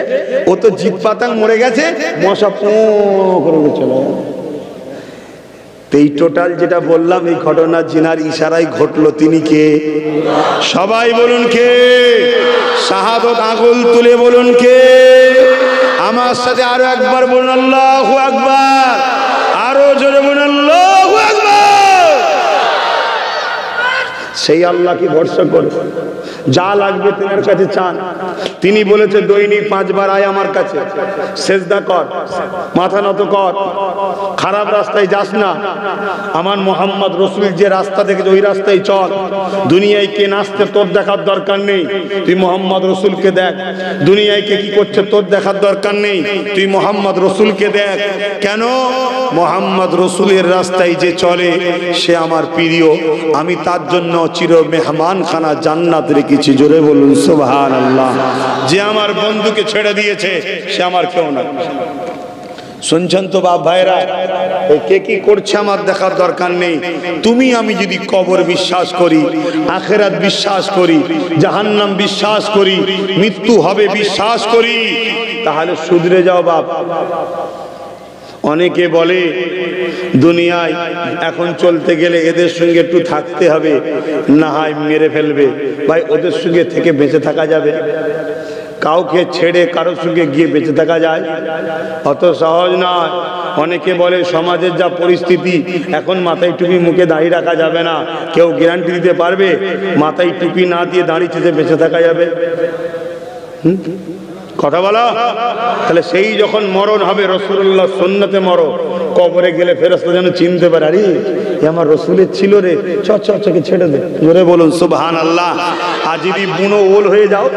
ও তো জিত পাতাং মরে গেছে, মশা পো করে চলে। এই টোটাল যেটা বললাম, এই ঘটনা জিনার ইশারায় ঘটলো, তিনি কে? সবাই বলুন কে? শাহাদত আগুল তুলে বলুন কে? আমার সাথে আরো একবার বলুন আল্লাহু আকবার, আরো জোরে বলুন আল্লাহু আকবার। সেই আল্লাহকে ভরসা করো, যা লাগবে তোমার কাছে চান। তিনি বলেছে দৈনিক 5 বার আয় আমার কাছে, সেজদা কর, মাথা নত কর, খারাপ রাস্তায় যাস না। আমার মোহাম্মদ রসুল যে রাস্তা দেখেছে ওই রাস্তায় চল। দুনিয়ায় কে নাচতে তোর দেখার দরকার নেই, তুই মোহাম্মদ রসুলকে দেখ। দুনিয়ায় কে কি করছে তোর দেখার দরকার নেই, তুই মোহাম্মদ রসুলকে দেখ। কেন? মোহাম্মদ রসুলের রাস্তায় যে চলে সে আমার প্রিয়, আমি তার জন্য চির মেহমান খানা জান্নাত রেখেছি। জোরে বলুন সুবহানাল্লাহ। যে আমার বন্ধুকে ছেড়ে দিয়েছে সে আমার কেউ না। শুনছেন তো বাপ ভাইরা? কে কি করছে আমার দেখার দরকার নেই। তুমি আমি যদি কবর বিশ্বাস করি, আখিরাত বিশ্বাস করি, জাহান্নাম বিশ্বাস করি, মৃত্যু হবে বিশ্বাস করি, তাহলে শুধরে যাও বাপ। অনেকে বলে দুনিয়ায় এখন চলতে গেলে এদের সঙ্গে একটু থাকতে হবে, না হয় মেরে ফেলবে। ভাই ওদের সঙ্গে থেকে বেঁচে থাকা যাবে? কাউকে ছেড়ে কারোর সঙ্গে গিয়ে বেঁচে থাকা যায়? অত সহজ নয়। অনেকে বলে সমাজের যা পরিস্থিতি, এখন মাথায় টুপি মুখে দাড়ি রাখা যাবে না। কেউ গ্যারান্টি দিতে পারবে মাথায় টুপি না দিয়ে দাড়ি চেঁচে বেঁচে থাকা যাবে? কথা বলো। তাহলে সেই যখন মরণ হবে, রাসূলুল্লাহ সুন্নতে মরো, কবরে গেলে ফেরেশতা যেন চিনতে পারে, আরে এ আমার রাসূলের ছিল রে, চকে ছেড়ে দে। জোরে বলুন সুবহানাল্লাহ। আর যদি বুনো ওল হয়ে যাও,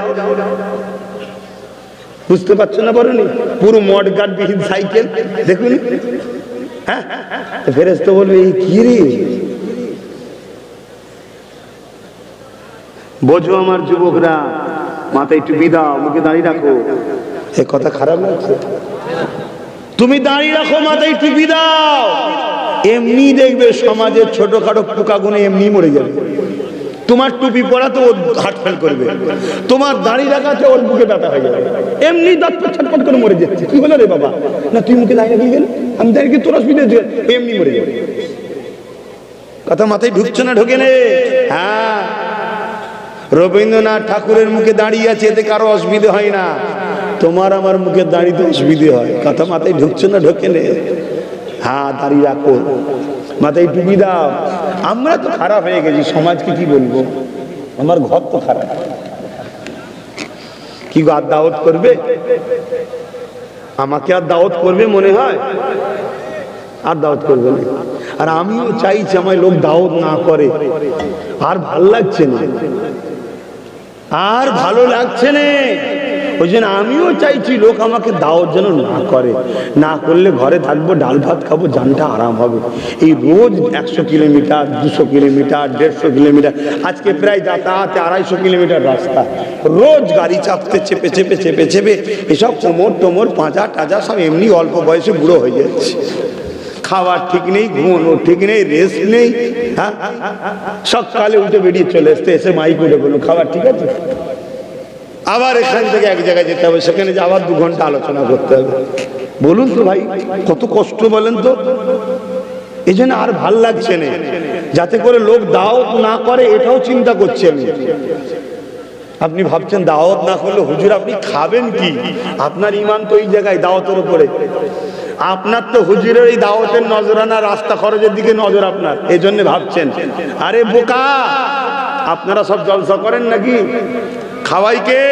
বুঝতে পারছো না? বলুন, পুরো মড গার্ড বিহীন সাইকেল দেখুন, হ্যাঁ, ফেরেশতা বলবে এই কি রে? বোঝো আমার যুবকরা, মাথায় টুপি দাও, মুখে দাঁড়িয়ে রাখো। এ কথা খারাপ লাগছে? তুমি দাঁড়িয়ে রাখো, মাথায় টুপি দাও, এমনি দেখবে সমাজের ছোটখাটো পোকাগুলো এমনি মরে যাবে। তোমার টুপি পরা তো ওর হার্ট ফেল করবে, তোমার দাঁড়িয়ে রাখাতে ওর বুকে ব্যথা হয়ে যাবে, এমনি দাঁত ছটফট করে মরে যাচ্ছে। কি হলো রে বাবা? না তুই মুখে দাঁড়িয়ে রাখলি গেল, আমি দাঁড়িয়ে তোর অসুবিধা, এমনি মরে যাবে। কথা মাথায় ঢুকছে না? ঢোকে নে? হ্যাঁ, রবীন্দ্রনাথ ঠাকুরের মুখে দাঁড়িয়ে আছে, এতে কারো অসুবিধে হয় না, তোমার আমার মুখে দাঁড়িয়ে অসুবিধে হয়। কথা মাথায় ঢুকছে না? ঢোকে নে? হ্যাঁ, দাঁড়িয়ে রাখো, মাথায় টুপি দাও। আমরা তো খারাপ হয়ে গেছি, সমাজকে কি বলবো? আমার ঘর তো খারাপ। কি আর দাওয়াত করবে? আমাকে আর দাওয়াত করবে মনে হয়? আর দাওয়াত করবে না। আর আমিও চাইছি আমার লোক দাওয়াত না করে, আর ভাল লাগছে না, আর ভালো লাগছে না। ওই জন্য আমিও চাইছি লোক আমাকে দাওয়াত যেন না করে। না করলে ঘরে থাকবো, ডাল ভাত খাবো, জানটা আরাম হবে। এই রোজ 100 কিলোমিটার, 200 কিলোমিটার, 150 কিলোমিটার, আজকে প্রায় যাতায়াতে 250 কিলোমিটার রাস্তা, রোজ গাড়ি চাপতে চেপে চেপে চেপে চেপে এসব কোমর টোমর পাঁজা টাজা সব এমনি অল্প বয়সে বুড়ো হয়ে যাচ্ছে। খাওয়ার ঠিক নেই, ঘুমানোর ঠিক নেই, রেস্ট নেই। হ্যাঁ, সকালে উঠে বেরিয়ে চলে আসতে, এসে মাইক উঠে বলো খাবার ঠিক আছে, আবার এখান থেকে এক জায়গায় যেতে হবে, সেখানে যে আবার 2 ঘন্টা আলোচনা করতে হবে। বলুন তো ভাই, কত কষ্ট বলেন তো? এই জন্য আর ভাল লাগছে না, যাতে করে লোক দাওয়াত না করে, এটাও চিন্তা করছি আমি। আপনি ভাবছেন দাওয়াত না করলে হুজুর আপনি খাবেন কি? আপনার ইমান তো এই জায়গায় দাওয়াতের উপরে। আপনার তো হুজুরের এই দাওয়াতের নজরানা, রাস্তা খরচের দিকে নজর আপনার, এই জন্য ভাবছেন। আরে বোকা, আপনারা সব জলসা করেন নাকি? খাওয়াই কে?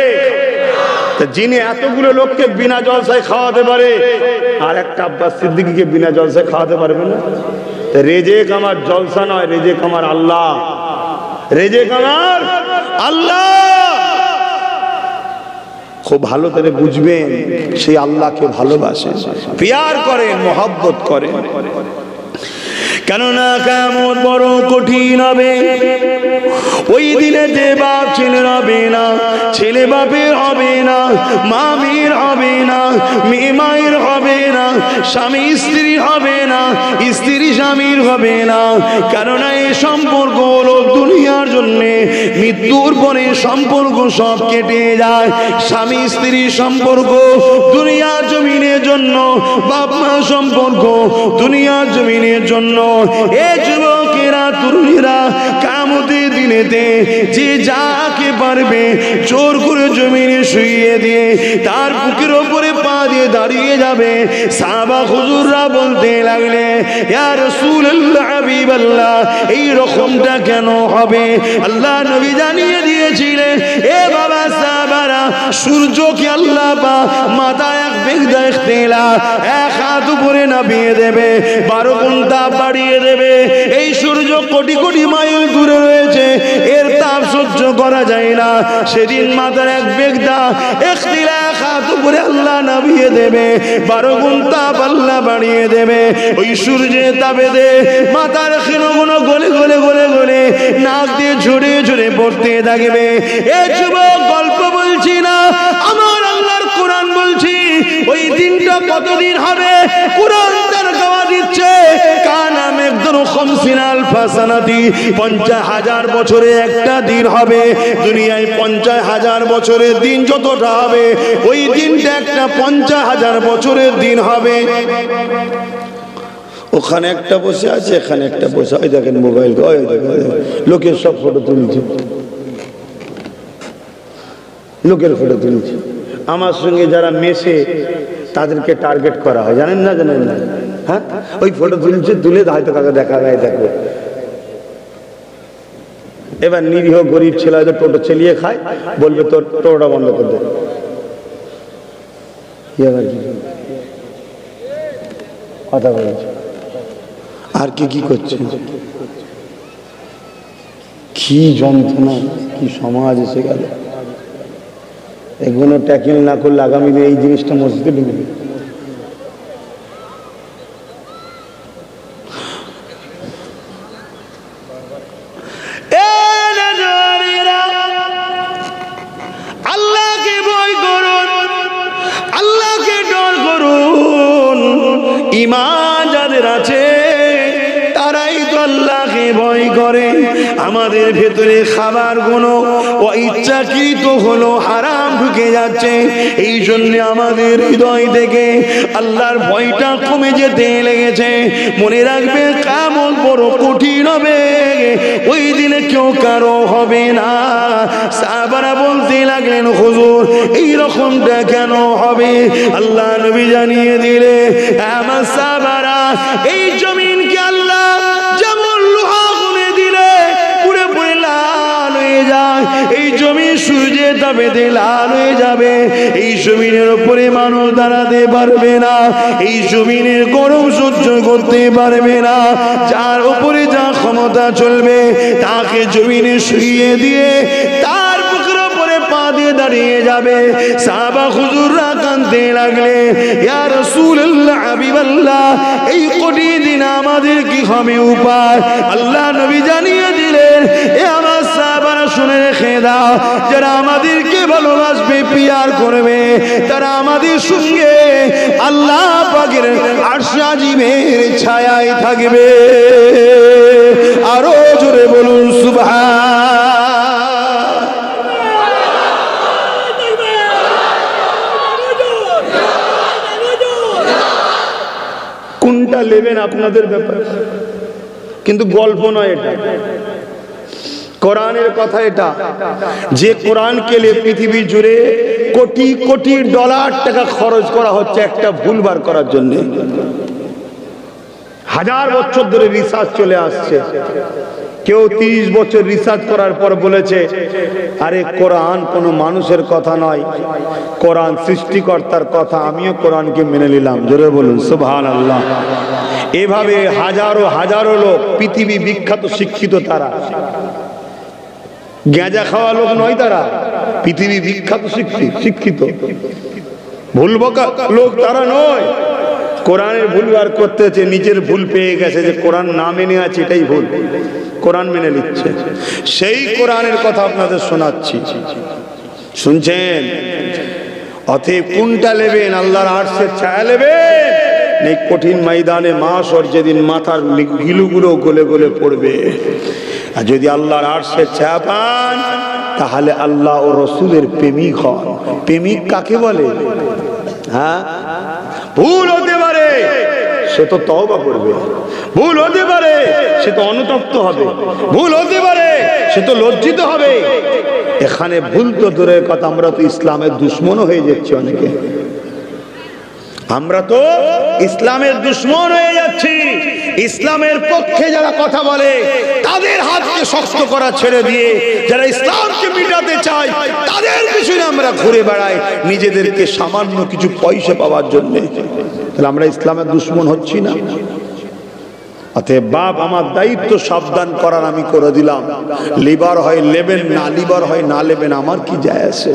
যিনি এতগুলো লোককে বিনা জলসায় খাওয়াতে পারে, আর একটা আব্বাস সিদ্দিকীকে বিনা জলসায় খাওয়াতে পারবে না? রেজেক আমার জলসা নয়, রেজেক আমার আল্লাহ, রেজেক আমার আল্লাহ। খুব ভালো করে বুঝবেন, সেই আল্লাহকে ভালোবাসেন, প্যার করেন, মহব্বত করেন। কেননা কিয়ামত বড় কঠিন হবে। ওই দিনে যে বাপ ছেলের হবে না, ছেলে বাপের হবে না, মা মেয়ের হবে না, মেয়ে মায়ের হবে না, স্বামী স্ত্রী হবে না, স্ত্রী স্বামীর হবে না। কেননা এই সম্পর্ক হলো দুনিয়ার জন্যে, মৃত্যুর পরে সম্পর্ক সব কেটে যায়। স্বামী স্ত্রী সম্পর্ক দুনিয়ার জমিনের জন্য, বাপ মা সম্পর্ক দুনিয়ার জমিনের জন্য। এ যুবকেরা, তরুণীরা, কিয়ামতের দিনেতে যে যাকে পারবে জোর করে জমিনে শুইয়ে দিয়ে তার বুকের ওপরে পা দিয়ে দাঁড়িয়ে যাবে। সাহাবা হুজুররা বলতে লাগলে, ইয়া রাসূলুল্লাহ, হাবিবাল্লাহ, এই রকমটা কেন হবে? আল্লাহ নবী জানিয়ে দিয়েছিলেন, এ বাবা সাহাবারা, সূর্যকে আল্লাহ পাক মাথায় এক বেগদা ইখতিলা, এক হাত উপরে নামিয়ে দেবে, 12 গুণ তাপ বাড়িয়ে দেবে। এই সূর্য কোটি কোটি মাইল দূরে রয়েছে, এর তাপ সহ্য করা যায় না। সেদিন মাথার এক বেগদা ইখতিলা, এক হাত উপরে আল্লাহ নামিয়ে দেবে, 12 গুণ তাপ আল্লাহ বাড়িয়ে দেবে। ওই সূর্যের তাপে দে মাথার ক্ষীণগুলো গলে গলে গলে গলে নাক দিয়ে ঝরে ঝরে পড়তে থাকবে। এ যুবক, গল্প বলছি না, আমার আল্লাহর কোরআন বলছি। ওই দিনটা কতদিন হবে? কুরআন তার গাওয়া দিচ্ছে কানা মিকদারু 50 আলফা সানাতি, 50,000 বছরে একটা দিন হবে। দুনিয়ায় 50,000 বছরের দিন যতটা হবে, ওই দিনটা একটা 50,000 বছরের দিন হবে। ওখানে একটা বসে আছে, এখানে একটা বসে, ওই দেখেন মোবাইল, ওই দেখেন লোকের সব ফটো তুলছে, লোকের ফটো তুলছে। আমার সঙ্গে যারা মেশে তাদেরকে টার্গেট করা হয়, জানেন না? জানেন না? হ্যাঁ, ওই ফটো তুলছে, তুলে হয়তো কাকে দেখা যায়, দেখো। এবার নিরীহ গরিব ছেলে হয়তো টোটো চালিয়ে খায়, বলবে তোর টোটোটা বন্ধ করে দে। কথা বলছে আর কি করছে? কি যন্ত্রণা, কি সমাজ এসে গেল। এগুলো ট্যাকেল না করলে আগামী দিনে এই জিনিসটা মসজিদে ঢুকবে। আল্লাহকে ভয় করুন, আল্লাহকে ডর করুন। ঈমান যাদের আছে তারাই তো আল্লাহকে ভয় করে। আমাদের ভেতরে খাবার গুলো অইচ্ছাকৃত হলো হারাম ঢুকে যাচ্ছে, এই জন্য আমাদের হৃদয় থেকে আল্লাহর ভয়টা কমে যেতে লেগেছে। মনে রাখবে কিয়ামত বড় কঠিন হবে, ওই দিনে কেউ কারো হবে না। সাহাবারা বলতে লাগলেন, হুজুর এই রকমটা কেন হবে? আল্লাহ নবী জানিয়ে দিলে, আমার সাহাবারা, এই জমিনকে আল্লাহ যেমন লোহা গুনে দিলে পুরে পুরে লাল হয়ে যায়, এই জমি সূর্যের তাপেতে লাল হয়ে যাবে। এই জমিনের উপরে মানুষ দাঁড়াতে পারবে না, এই জমিনের গরম সহ্য করতে পারবে না। যার উপরে যা ক্ষমতা চলবে তাকে জমিনে শুইয়ে দিয়ে তার বুকের উপরে পা দিয়ে দাঁড়িয়ে যাবে। সাহাবা হুজুররা কাঁদতে লাগলে, ইয়া রাসূলুল্লাহ, হাবিবাল্লাহ, এই কঠিন দিন আমাদের কি হবে উপায়? আল্লাহ নবী জানিয়ে দিলেন, এ আমার সাহাবারা শুনে রেখে দাও, যারা আমাদেরকে ভালোবাসবে, পিয়ার করবে, তারা আমাদের সঙ্গে আল্লাহ পাকের আরশ আজিমের ছায়ায় থাকবে। আরো জোরে বলুন সুবহান। কোনটা নেবেন আপনাদের ব্যাপার, কিন্তু গল্প নয় এটা, কোরআনের কথা এটা। যে কোরআনকে নিয়ে পৃথিবী জুড়ে কোটি কোটি ডলার টাকা খরচ করা হচ্ছে একটা ভুল বার করার জন্য। 1000 বছর ধরে রিসার্চ চলে আসছে। কেউ 30 বছর রিসার্চ করার পর বলেছে, আরে কোরআন কোনো মানুষের কথা নয়, কোরআন সৃষ্টিকর্তার কথা। আমিও কোরআনকে মেনে নিলাম। জোরে বলুন সুবহানাল্লাহ। এভাবে হাজারো হাজারো লোক, পৃথিবী বিখ্যাত শিক্ষিত, তারা গাঁজা খাওয়া লোক নয়, তারা পৃথিবী বিখ্যাত শিক্ষিত। ভুল বকা লোক তারা নয়। কোরআনের ভুল বার করতেছে, নিজের ভুল পেয়ে গেছে যে কোরআন না মেনে আছে এটাই ভুল, কোরআন মেনে নিচ্ছে। সেই কোরআনের কথা আপনাদের শোনাচ্ছি, শুনছেন? অতএব কোনটা নেবেন? আল্লাহর আরশের ছায়া নেবেন, এই কঠিন ময়দানে মাশর যেদিন মাথার গিলুগুলো গলে গলে পড়বে। আর যদি আল্লাহর আরশের ছায়া পান, তাহলে আল্লাহ ও রসুলের প্রেমিক হন। প্রেমিক কাকে বলে? হ্যাঁ, ভুল হতে পারে, সে তো তওবা করবে। ভুল হতে পারে, সে তো অনুতপ্ত হবে। ভুল হতে পারে, সে তো লজ্জিত হবে। এখানে ভুল তো দূরের কথা, আমরা তো ইসলামের দুশমনও হয়ে যাচ্ছি অনেকে। আমরা তো ইসলামের দুশমন হয়ে যাচ্ছি। ইসলামের পক্ষে যারা কথা বলে তাদের হাতকে শক্ত করা ছেড়ে দিয়ে যারা ইসলামকে মিটাতে চায় তাদের পিছনে আমরা ঘুরে বেড়াই, নিজেদেরকে সামান্য কিছু পয়সা পাওয়ার জন্য। তাহলে আমরা ইসলামের দুশমন হচ্ছি না? অতএব বাপ, আমার দায়িত্ব সাবধান করার, আমি করে দিলাম। লিবার হয় লেবেন, না লিবার হয় না লেবেন, আমার কি যায় আসে?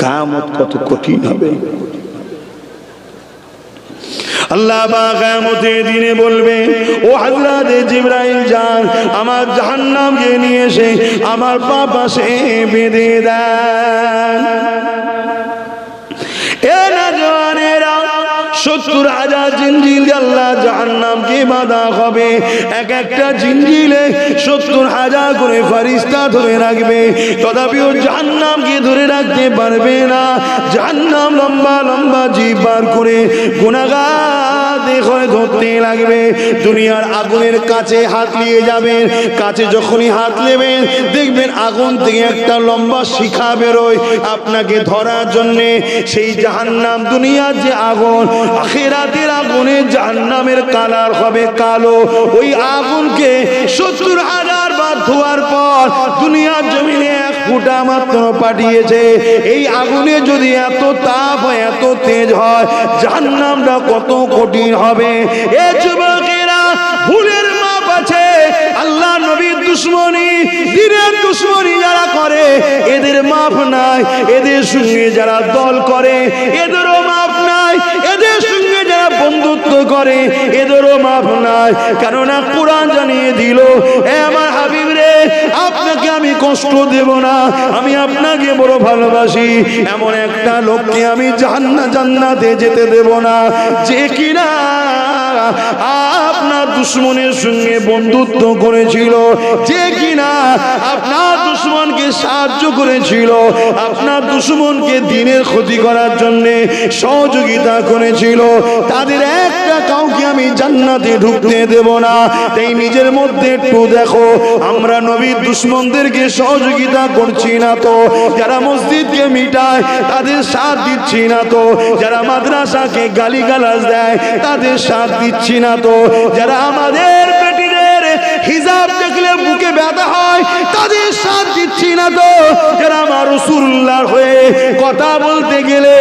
কিয়ামত কত কঠিন হবে। আল্লাহ পাক কিয়ামতের দিনে বলবে, ও হযরত জিবরাইল যান, আমার জাহান্নামকে নিয়ে এসে আমার পা পাশে বেঁধে দেন। 70,000 জিঞ্জির আল্লাহ জাহান্নামকে বাঁধা হবে। এক একটা জিঞ্জিরে 70,000 করে ফেরেশতা ধরে রাখবে, তথাপিও জাহান্নামকে ধরে রাখতে পারবে না। জাহান্নাম লম্বা লম্বা জিভ বার করে গুনাহগার দেখে ধরতে লাগবে। দুনিয়ার আগুনের কাছে হাত নিয়ে যাবেন, কাছে যখনই হাত নেবেন দেখবেন আগুন থেকে একটা লম্বা শিখা বেরোয় আপনাকে ধরার জন্যে। সেই জাহান্নাম দুনিয়ার যে আগুন, আখিরাতের আগুনে জাহান্নামের কালার হবে কালো। ওই আগুনকে 70,000 বার ধোয়ার পর দুনিয়ার জমিনে 1 ফুটা মাত্র পাঠিয়েছে। এই আগুনে যদি এত তাপ হয়, এত তেজ হয়, জাহান্নামটা কত কঠিন হবে। এ যুবকেরা, ভুলের মাপ আছে। আল্লাহ নবীর দুশ্মনী, দিনের দুশ্মনী যারা করে এদের মাপ নাই। এদের সঙ্গে যারা দল করে এদেরও মাপ নাই। এদের সঙ্গে যারা বন্ধুত্ব করে এদেরও মাপ নাই। কেননা কোরআন জানিয়ে দিল, এ আমার হাবিব রে, আপনাকে আমি কষ্ট দেব না, আমি আপনাকে বড় ভালোবাসি। এমন একটা লোককে আমি জান্নাতে যেতে দেব না যে কিনা আপনার দুশ্মনের সঙ্গে বন্ধুত্ব করেছিল, যে কিনা আপনার দুশ্মনকে সাহায্য করেছিল, আপনার দুশ্মনকে দিনের ক্ষতি করার জন্য সহযোগিতা করেছিল, তাদের একটা কাউকে আমি জান্নাতে ঢুকতে দেব না। তাই নিজের মধ্যে একটু দেখো, আমরা নবীর দুশ্মনদেরকে সহযোগিতা করছি না তো, যারা মসজিদকে মিটায় তাদের সাথ দিচ্ছি না তো, যারা মাদ্রাসাকে গালিগালাজ দেয় তাদের সাথ দিচ্ছি না তো, যারা আমাদের বেটিদের হিজাব দেখলে বুকে ব্যথা হয় তাদের সাথ দিচ্ছি না তো, যারা আমার রাসূলুল্লাহর হয়ে কথা বলতে গেলে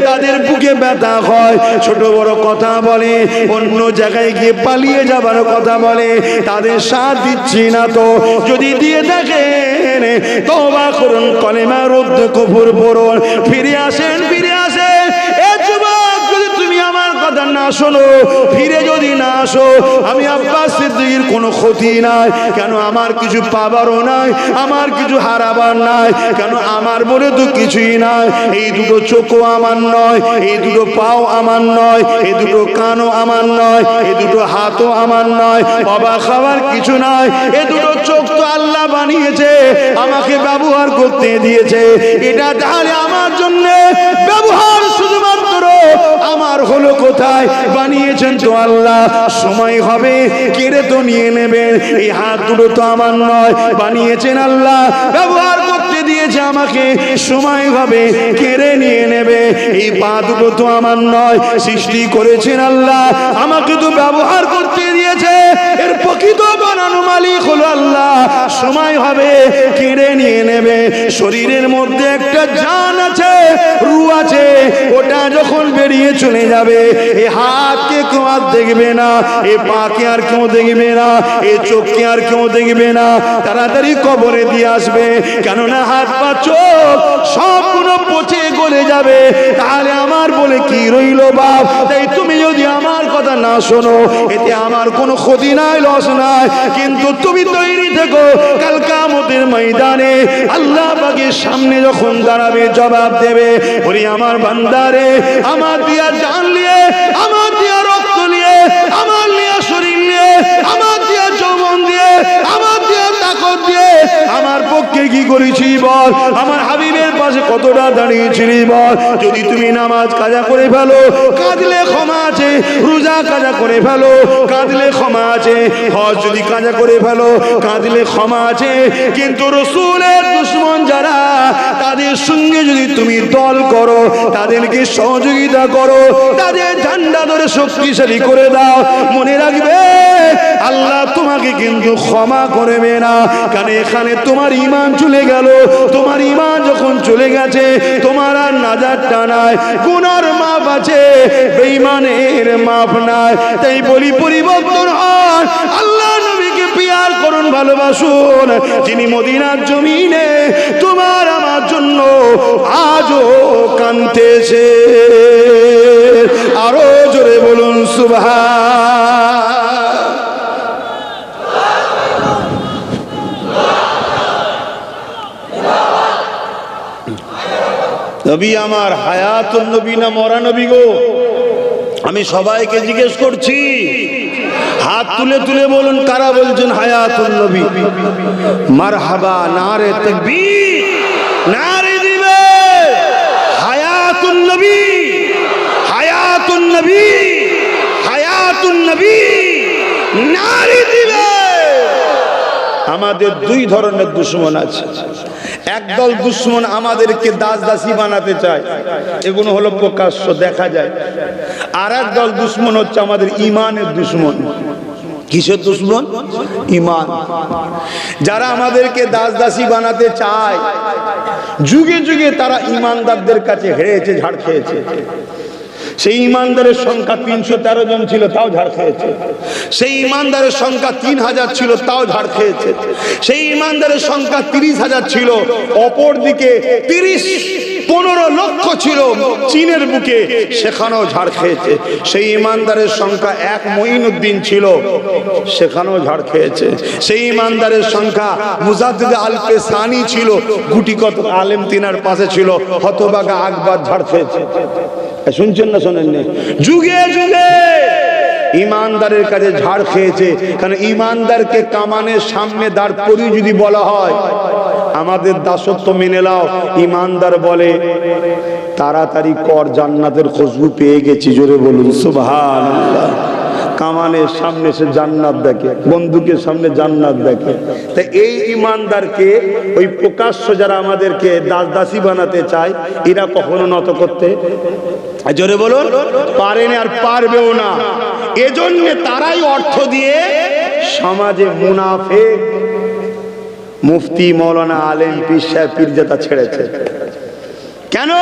তাদের বুকে ব্যথা হয়, ছোট বড় কথা বলে, অন্য জায়গায় গিয়ে পালিয়ে যাবার কথা বলে, তাদের সাথ দিচ্ছি না তো। যদি দিয়ে থাকেন তওবা করুন, কলেমা রুদ্ধ কুফর পড়ুন, ফিরে আসেন, ফিরে আসেন। এ যুবক, যদি তুমি আমার কথা না শোনো, ফিরে যদি না আসো, আমি আব্বাস সিদ্দিকীর কোনো ক্ষতি নাই। কেন? আমার কিছু পাবারও নাই, আমার কিছু হারাবার নাই। কেন? আমার বলে তো কিছুই নাই। এই দুটো চোখও আমার নয়, এই দুটো পাও আমার নয়, এই দুটো কানও আমার নয়, এই দুটো হাতও আমার নয়। অবাক খাবার কিছু নাই। এই দুটো চোখ তো আল্লাহ বানিয়েছে, আমাকে ব্যবহার করতে দিয়েছে। এটা তাহলে আমার জন্য ব্যবহার শুধুমাত্র আমার হলো কোথায়? বানিয়েছেন তো আল্লাহ, সময় হবে কেড়ে তো নিয়ে নেবেন। এই হাত দুটো তো আমার নয়, বানিয়েছেন আল্লাহ, ব্যবহার করতে দিয়েছে আমাকে, সময় হবে কেড়ে নিয়ে নেবে। এই পা দুটো তো আমার নয়, সৃষ্টি করেছেন আল্লাহ, আমাকে তো ব্যবহার করতে দিয়েছে। এর প্রকৃত বানানো মালিক হলো আল্লাহ, সময় হবে কেড়ে নিয়ে নেবে। শরীরের মধ্যে একটা জান আছে, রূহ আছে, ওটা যখন বেরিয়ে চলে যাবে, এই হাতকে কেউ আর দেখবে না, এই পাকে আর কেউ দেখবে না, এই চোখকে আর কেউ দেখবে না। তাড়াতাড়ি কবরে দিয়ে আসবে, কেননা হাত পা চোখ সবগুলো পচে গলে যাবে। তাহলে আমার বলে কি রইল বাপ? তাই তুমি যদি আমার কথা না শোনো, এতে আমার কোনো ক্ষতি নাই, লস নাই। কিন্তু তুমি তৈরি থেকো, কাল কিয়ামতের ময়দানে আল্লাহ পাকের সামনে যখন দাঁড়াবে, জবাব দেবে, বলি আমার বান্দারে, আমার দিয়া জান নিয়ে, আমার দিয়া রক্ত নিয়ে, আমার দিয়া শরীর নিয়ে, আমার দিয়া যৌবন দিয়ে, আমার দিয়া তাকত দিয়ে আমার পক্ষে কি করেছি বল? আমার হাবিবের পাশে কতটা দাঁড়িয়েছিলি বল? যদি তুমি নামাজ কাজা করে ফেলো, কাঁদলে ক্ষমা আছে। রোজা কাজা করে ফেলো, কাঁদলে ক্ষমা আছে। হজ যদি কাজা করে ফেলো, কাঁদলে ক্ষমা আছে। কিন্তু রাসূলের দুশমন যারা, তাদের সঙ্গে যদি তুমি দল করো, তাদেরকে সহযোগিতা করো, তাদের ঝান্ডা ধরে শক্তিশালী করে দাও, মনে রাখবে আল্লাহ তোমাকে কিন্তু ক্ষমা করবে না। কারণ এখানে তোমার ঈমান চলে গেল। তোমার ঈমান যখন চলে গেছে, তোমার আর নাজাতটা নাই। গুনার মাপ আছে, বেঈমানের মাপ নাই। তাই বলি, পরিবর্তন হন, আল্লাহ নবীকে পিয়ার করুন, ভালোবাসুন, যিনি মদিনার জমিনে তোমার আমার জন্য আজও কাঁদতেছে। আরো জোরে বলুন সুবহান। নবী আমার হায়াতুন নবী না মরা নবী গো? আমি সবাইকে জিজ্ঞেস করছি, হাত তুলে তুলে বলুন কারা বলছেন হায়াতুন নবী? মারহাবা, নারে তাকবীর, নারে দিবে হায়াতুন নবী, হায়াতুন নবী, হায়াতুন নবী, নারে দিবে। আমাদের দুই ধরনের দুশমন আছে। একদল দুশমন আমাদেরকে দাস দাসী বানাতে চায়, এগুলো হলো প্রকাশ্য দেখা যায়। আর একদল দুশমন হচ্ছে আমাদের ইমানের দুশমন। কিসের দুশমন? ইমান। যারা আমাদেরকে দাস দাসী বানাতে চায়, যুগে যুগে তারা ইমানদারদের কাছে হেরেছে, ঝাড় খেয়েছে। সেই ইমানদারের সংখ্যা 313 জন ছিল, তাও ঝাড় খেয়েছে। সেই ইমানদারের সংখ্যা 3000 ছিল, তাও ঝাড় খেয়েছে। সেই ইমানদারের সংখ্যা 30,000 ছিল, অপর দিকে 15 লক্ষ ছিল চীনের বুকে, সেখানেও ঝাড় খেয়েছে। সেই ইমানদারের সংখ্যা 1 মঈনুদ্দিন ছিল, সেখানেও ঝাড় খেয়েছে। সেই ইমানদারের সংখ্যা মুজাদ্দিদ আল-পেসানি ছিল, গুটি কত আলেম তিনার পাশে ছিল, হতভাগা আকবর ঝাড় খেয়েছে। শুনছেন না শোনেননি? যুগে যুগে ইমানদারের কাছে ঝাড় খেয়েছে। কারণ ইমানদারকে কামানের সামনে দাঁড় করিয়ে যদি বলা হয় আমাদের দাসত্ব মেনে নাও, ইমানদার বলে তাড়াতাড়ি কর, জান্নাতের খুশবু পেয়ে গেছি। জোরে বলুন সুবহানাল্লাহ। কামানের সামনে সে জান্নাত দেখে, বন্দুকের সামনে জান্নাত দেখে। তাই এই ইমানদারকে ওই প্রকাশ্য যারা আমাদেরকে দাস দাসী বানাতে চায়, এরা কখনো নত করতে, জোরে বলুন, পারেনি আর পারবেও না। এজন্য তারাই অর্থ দিয়ে সমাজে মুনাফিক, মুফতি, মৌলানা, আলেম, পীর সাহেব, পীরজাদা ছেড়েছে। কেন?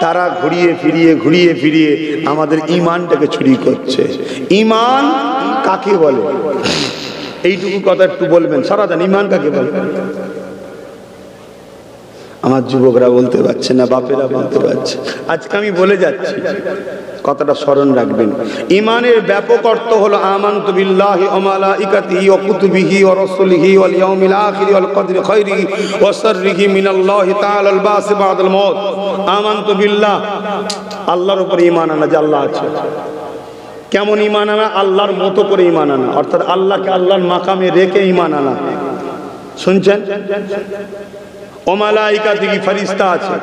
তারা ঘুরিয়ে ফিরিয়ে আমাদের ইমানটাকে চুরি করছে। ইমান কাকে বলে? এইটুকু কথা একটু বলবেন, সারা জান ইমান কাকে বলে? আমার যুবকরা বলতে পারছে না, বাপেরা বলতে পারছে। আজকে আমি বলে যাচ্ছি, কথাটা স্মরণ রাখবেন। ইমানের ব্যাপক অর্থ হলো আমানতু বিল্লাহি ওয়া মালাইকাতিহি ওয়া কুতুবিহি ওয়া রাসূলিহি ওয়াল ইয়াউমিল আখির ওয়াল কদরি খাইরিহি ওয়া শাররিহি মিনাল্লাহি তাআলা আল বাস বাদাল মউত। আমানতু বিল্লাহ, আল্লাহর উপর ঈমান আনা যে আল্লাহ আছে। কেমন ঈমান আনা? আল্লাহর মতো করে ঈমান আনা, অর্থাৎ আল্লাহকে আল্লাহর মাকামে রেখে ঈমান আনা। শুনছেন? ও মালাইকাতিহি, ফেরেশতা আছে।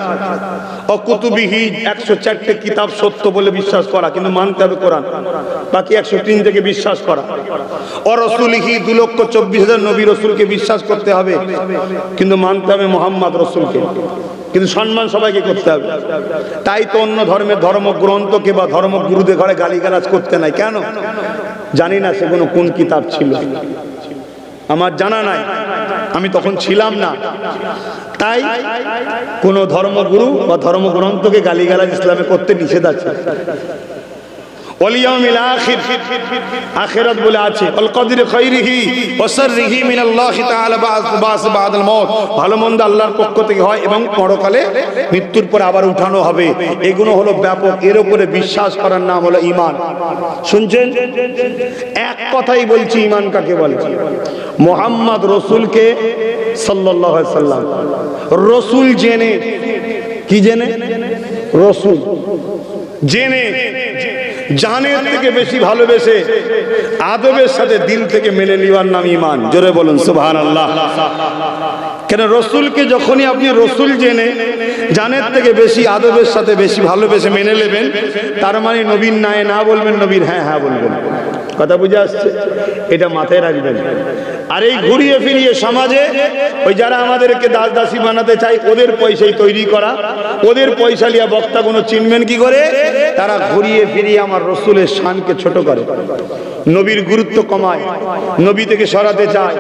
ও কুতুবিহি, 104টি কিতাব সত্য বলে বিশ্বাস করা, কিন্তু মানতে হবে কোরআন। বাকি 103 থেকে বিশ্বাস করা। ও রাসূলিহি, 2,24,000 নবী রাসূলকে বিশ্বাস করতে হবে, কিন্তু মানতে হবে মুহাম্মদ রাসূলকে, কিন্তু সম্মান সবাইকে করতে হবে। তাই তো অন্য ধর্মের ধর্মগ্রন্থকে বা ধর্মগুরুদের ঘরে গালিগালাজ করতে নাই। কেন? জানি না সেগুলো কোন কিতাব ছিল, আমার জানা নাই, আমি তখন ছিলাম না। তাই কোন ধর্মগুরু বা ধর্মগ্রন্থকে গালিগালাজ ইসলামে করতে নিষেধ আছে। ওয়াল ইয়াউমিল আখির, আখিরাত বলে আছে। ওয়াল কদরি খাইরিহি ওয়া শাররিহি মিনাল্লাহি তাআলা বাস বাদাল মউত, ভালো মন্দ আল্লাহর পক্ষ থেকে হয় এবং পরকালে মৃত্যুর পর আবার উঠানো হবে। এগুলো হলো ব্যাপক, এর উপরে বিশ্বাস করার নাম হলো ঈমান। শুনছেন? এক কথাই বলছি, ঈমান কাকে বলে? মুহাম্মদ রাসূলকে সাল্লাল্লাহু আলাইহি সাল্লাম রাসূল জেনে, কি জেনে? রাসূল জেনে, জানের থেকে বেশি ভালোবেসে আদবের সাথে দিল থেকে মেনে নেওয়ার নাম ঈমান। জোরে বলুন সুবহানাল্লাহ। কেন? রাসূলকে যখনই আপনি রাসূল জেনে জানের থেকে বেশি আদবের সাথে বেশি ভালোবেসে মেনে নেবেন, তার মানে নবীর নাই না বলবেন, নবীর হ্যাঁ হ্যাঁ বলবেন। কথা বুঝে আসছে? এটা মাথায় রাখবেন। আর এই ঘুরিয়ে ফিরিয়ে সমাজে ওই যারা আমাদেরকে দাস দাসী বানাতে চায়, ওদের পয়সায় তৈরি করা, ওদের পয়সা লিয়া বক্তাগুলো চিনবেন কি করে? তারা ঘুরিয়ে ফিরিয়ে আমার রাসূলের শানকে ছোট করে, নবীর গুরুত্ব কমায়, নবী থেকে সরাতে চায়,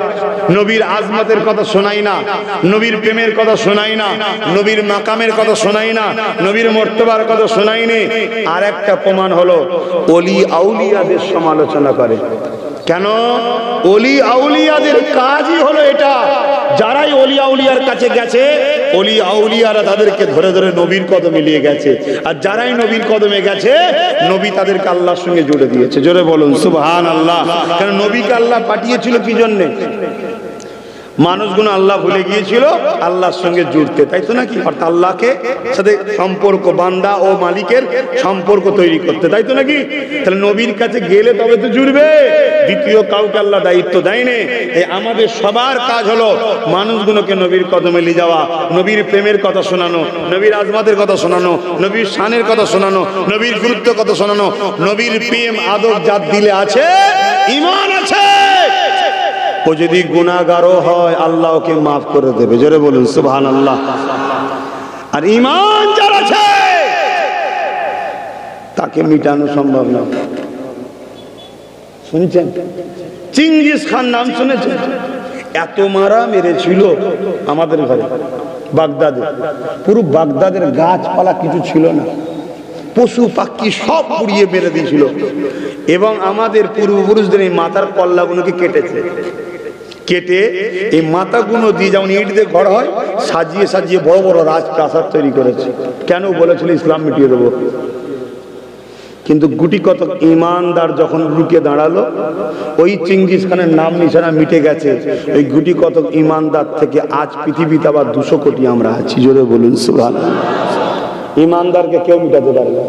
নবীর আজমতের কথা শোনাই না, নবীর প্রেমের কথা শোনাই না, নবীর মাকামের কথা শোনাই না, নবীর মর্তবার কথা শোনাই নে। আর একটা প্রমাণ হলো ওলি আউলিয়াদের সমালোচনা করে। কেন? ওলি আউলিয়াদের কাজই হলো এটা। যারাই ওলি আউলিয়ার কাছে গেছে, ওলি আউলিয়ারা তাদেরকে ধরে ধরে নবীর কদমে নিয়ে গেছে, আর যারাই নবীর কদমে গেছে, নবী তাদেরকে আল্লাহর সঙ্গে জুড়ে দিয়েছে। জোরে বলুন সুবহানাল্লাহ। কারণ নবীকে আল্লাহ পাঠিয়েছিল কি জন্যে? মানুষগুলো আল্লাহ ভুলে গিয়েছিল আল্লাহর সঙ্গে জুড়তে, তাই তো নাকি? অর্থাৎ আল্লাহকে সাথে সম্পর্ক, বান্দা ও মালিকের সম্পর্ক তৈরি করতে, তাই তো নাকি? তাহলে নবীর কাছে গেলে তবে তো জুড়বে, দ্বিতীয় কাউকে আল্লাহ দায়িত্ব দেয়নি। এই আমাদের সবার কাজ হলো মানুষগুলোকে নবীর কদমে নিয়ে যাওয়া, নবীর প্রেমের কথা শোনানো, নবীর আজমাতের কথা শোনানো, নবীর শানের কথা শোনানো, নবীর গুরুত্ব কথা শোনানো। নবীর প্রেম আদব যার দিলে আছে, ঈমান আছে, ও যদি গুনাহগারও হয় আল্লাহ ওকে মাফ করে দেবে। জোরে বলুন সুবহানাল্লাহ। আর ঈমান যার আছে তাকে মিটানো সম্ভব না। শুনছেন চেঙ্গিস খান নাম শুনেছেন? এত মারা মেরেছিল আমাদের ঘরে বাগদাদে, পুরো বাগদাদের গাছপালা কিছু ছিল না, পশু পাখি সব পুড়িয়ে মেরে দিয়েছিল। এবং আমাদের পূর্বপুরুষদের এই মাথার কল্লাগুলোকে কেটেছে, কেটে এই মাথাগুলো দিয়ে যেমন ইট দিয়ে ঘর হয় সাজিয়ে সাজিয়ে বড় বড় রাজপ্রাসাদ তৈরি করেছে। কেন? বলেছিল ইসলাম মিটিয়ে দেবো। কিন্তু গুটি কত ইমানদার যখন রুকে দাঁড়ালো, ওই চেঙ্গিস খানের নাম নিশানা মিটে গেছে। ওই গুটি কত ইমানদার থেকে আজ পৃথিবীতে আবার 200 কোটি আমরা আছি। জোরে বলুন সুবহানাল্লাহ। ইমানদারকে কেউ মিটাতে পারে না।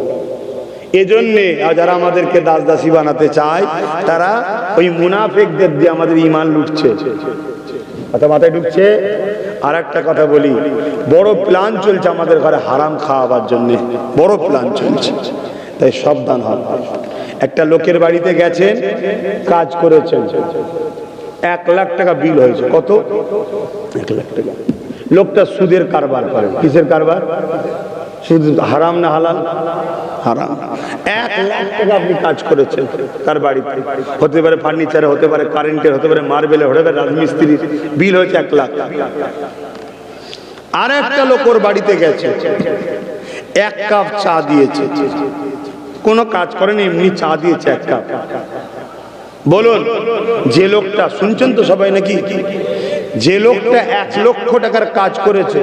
এজন্যে যারা আমাদেরকে দাসদাসী বানাতে চায় তারা ওই মুনাফিকদের দিয়ে আমাদের ঈমান লুটছে। কথা মাথায় ঢুকছে? আর একটা কথা বলি, বড় প্ল্যান চলছে আমাদের ঘরে হারাম খাওয়াবার জন্য, বড় প্ল্যান চলছে, তাই সাবধান হন। একটা লোকের বাড়িতে গেছেন, কাজ করেছেন, 1 লাখ টাকা বিল হয়েছে। কত? 1 লাখ টাকা। লোকটা সুদের কারবার করে। কিসের কারবার? সুদ। হারাম না হালাল? হারাম। 1 লাখ টাকা আপনি কাজ করেছেন তার বাড়িতে, হতে পারে ফার্নিচারে, হতে পারে কারেন্টের, হতে পারে মার্বেলে, হতে পারে রাজমিস্ত্রির, বিল হয়েছে 1 লাখ। আর একটা লোক ওর বাড়িতে গেছে, 1 কাপ চা দিয়েছে, কোনো কাজ করেনি, এমনি চা দিয়েছে 1 কাপ। বলুন, যে লোকটা, শুনছেন তো সবাই নাকি, যে লোকটা 1 লক্ষ টাকার কাজ করেছে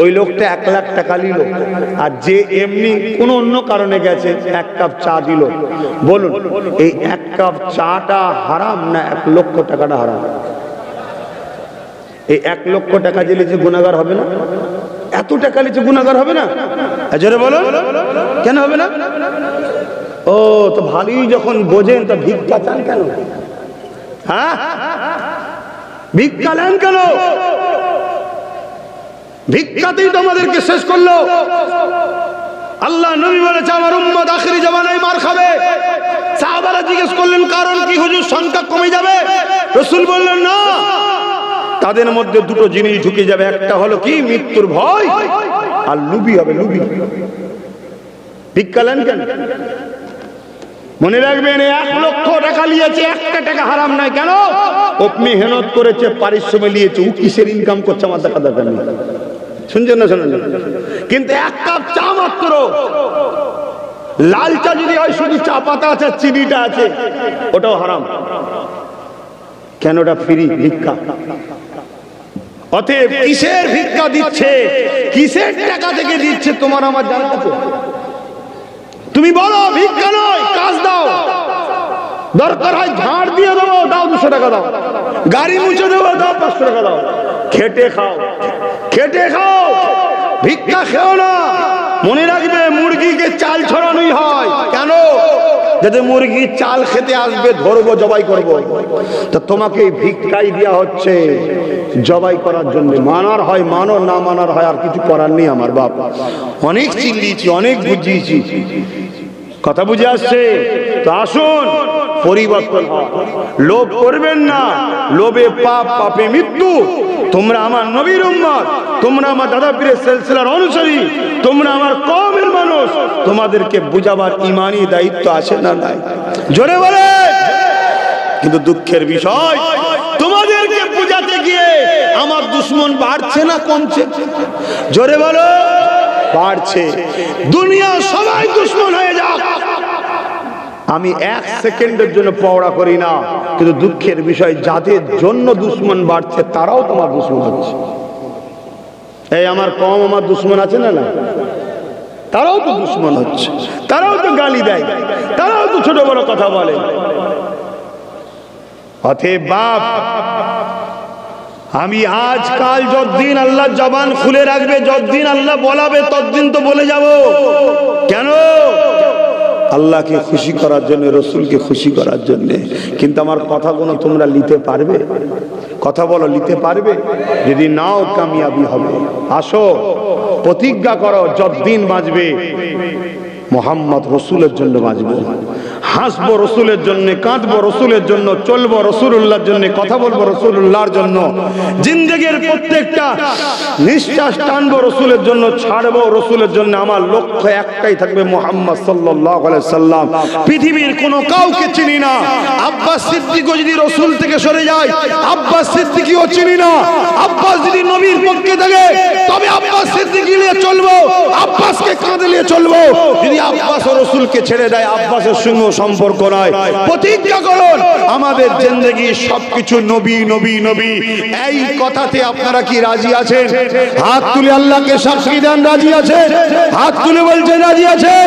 ওই লোকটা 1 লাখ টাকা নিল, আর যে এমনি কোনো অন্য কারণে গেছে 1 কাপ চা দিল, বলুন এই 1 কাপ চাটা হারাম না 1 লক্ষ টাকাটা হারাম? এই 1 লক্ষ টাকা দিলে যে গুনাহগার হবে না? এত টাকা নিচে গুনাহগার হবে না? জোরে বলো, কেন হবে না? ও তো ভালোই যখন বোঝেন তো ভিক্ষা চান কেন? হ্যাঁ, ভিক্ষা নেন কেন? ভিক্ষাতেই তো আমাদেরকে শেষ করলো। আল্লাহ নবী বলেছে আমার উম্মত আখিরি জামানায় মার খাবে। সাহাবারা জিজ্ঞেস করলেন কারণ কি হুজুর, সংখ্যা কমে যাবে? রাসূল বললেন না, তাদের মধ্যে 2টো জিনিস ঢুকে যাবে। একটা হলো কি? মৃত্যুর ভয়, আর লুবি হবে, লুবি। ভিক্ষা নেন কেন? মনে রাখবেন 1 লক্ষ টাকা নিয়েছে, 1টা টাকা হারাম নয়। কেন? ও মেহনত করেছে, পারিশ্রমিক নিয়েছে, ও কিসের ইনকাম করছে আমার দেখা দরকার নেই। শুনছেন না? শুনুন। কিন্তু 1 কাপ চা মাত্র, লাল চা যদি হয় শুধু চা পাতা আছে, চিনিটা আছে, ওটাও হারাম। কেন? ওটা ফ্রি ভিক্ষা। অতএব কিসের ভিক্ষা দিচ্ছে, কিসের টাকা থেকে দিচ্ছে তোমার আমার জানা আছে? তুমি বলো ভিক্ষা নয়, কাজ দাও। দরকার হয় ঝাড় দিয়ে দেবো, দাও 200 টাকা দাও। গাড়ি মুছে দেবো, দাও 500 টাকা দাও। খেটে খাও, খেটে খাও, ভিক্ষা খেও না। মনে রাখবে মুরগিকে চাল ছড়ানোই হয়। কেন? যাতে মুরগি চাল খেতে আসবে, ধরবো, জবাই করবো। তা তোমাকে ভিক্ষাই দেওয়া হচ্ছে জবাই করার জন্য। মানার হয় মানো, না মানার হয় আর কিছু করার নেই। আমার বাপ অনেক চিল্লিয়েছি, অনেক বুঝিয়েছি, কথা বুঝে আসছে? তো আসুন পরিবর্তন হয়। লোভ করবেন না, লোভে পাপ, পাপে মৃত্যু। তোমরা আমার নবীর উম্মত, তোমরা আমার দাদা পীরের সিলসিলার অনুসারী, তোমরা আমার কওমের মানুষ, তোমাদেরকে বুঝাবার ঈমানি দায়িত্ব আছে না নাই? জোরে বলে। কিন্তু দুঃখের বিষয়, তোমাদেরকে বুঝাতে গিয়ে আমার দুশ্মন বাড়ছে না কমছে? জোরে বলো, বাড়ছে। দুনিয়া সবাই দুশ্মন হয়ে যাক, আমি 1 সেকেন্ডের জন্য পওড়া করি না। কিন্তু দুঃখের বিষয়, যাদের জন্য দুশ্মন বাড়ছে তারাও তোমার দুশ্মন হচ্ছে। এই আমার কম আমার দুশ্মন আছে না? না, তারাও তো দুশ্মন হচ্ছে, তারাও তো গালি দেয়, তারাও তো ছোট বড় কথা বলে। অতএব বাপ, আমি আজকাল যতদিন আল্লাহ জবান খুলে রাখবে, যতদিন আল্লাহ বলাবে, ততদিন তো বলে যাব। কেন? আল্লাহকে খুশি করার জন্য, রসুলকে খুশি করার জন্য। কিন্তু আমার কথাগুলো তোমরা নিতে পারবে? কথা বলো, নিতে পারবে? যদি নাও, কামিয়াবি হবে। আসো, প্রতিজ্ঞা করো, যতদিন বাঁচবে মোহাম্মদ রসুলের জন্য বাঁচবো, হাসবো রসুলের জন্য, কাঁদবো রসুলের জন্য, চলবো রসুলুল্লাহর জন্য, কথা বলবো রসুলুল্লাহর জন্য, জিন্দেগির প্রত্যেকটা নিঃশ্বাস টানবো রসুলের জন্য, ছাড়বো রসুলের জন্য। আমার লক্ষ্য একটাই থাকবে, মুহাম্মদ সাল্লাল্লাহু আলাইহি সাল্লাম। পৃথিবীর কোনো কাউকে চিনি না। আব্বাস সিদ্দিকও যদি রসুল থেকে সরে যায়, আব্বাস সিদ্দিকীও চিনি না। আব্বাস যদি নবীর পক্ষে থাকে, তবে আব্বাস সিদ্দিকী নিয়ে চলবো, আব্বাসকে কাঁধে নিয়ে চলবো। যদি আব্বাস ও রসুলকে ছেড়ে দেয়, আব্বাসের সঙ্গে সম্পর্ক নয়। প্রতিজ্ঞা করুন, আমাদের জিন্দেগি সবকিছু নবী নবী নবী। এই কথাতে আপনারা কি রাজি আছেন? হাত তুলে আল্লাহকে সাক্ষী দেন, রাজি আছেন? হাত তুলে বলছেন রাজি আছেন?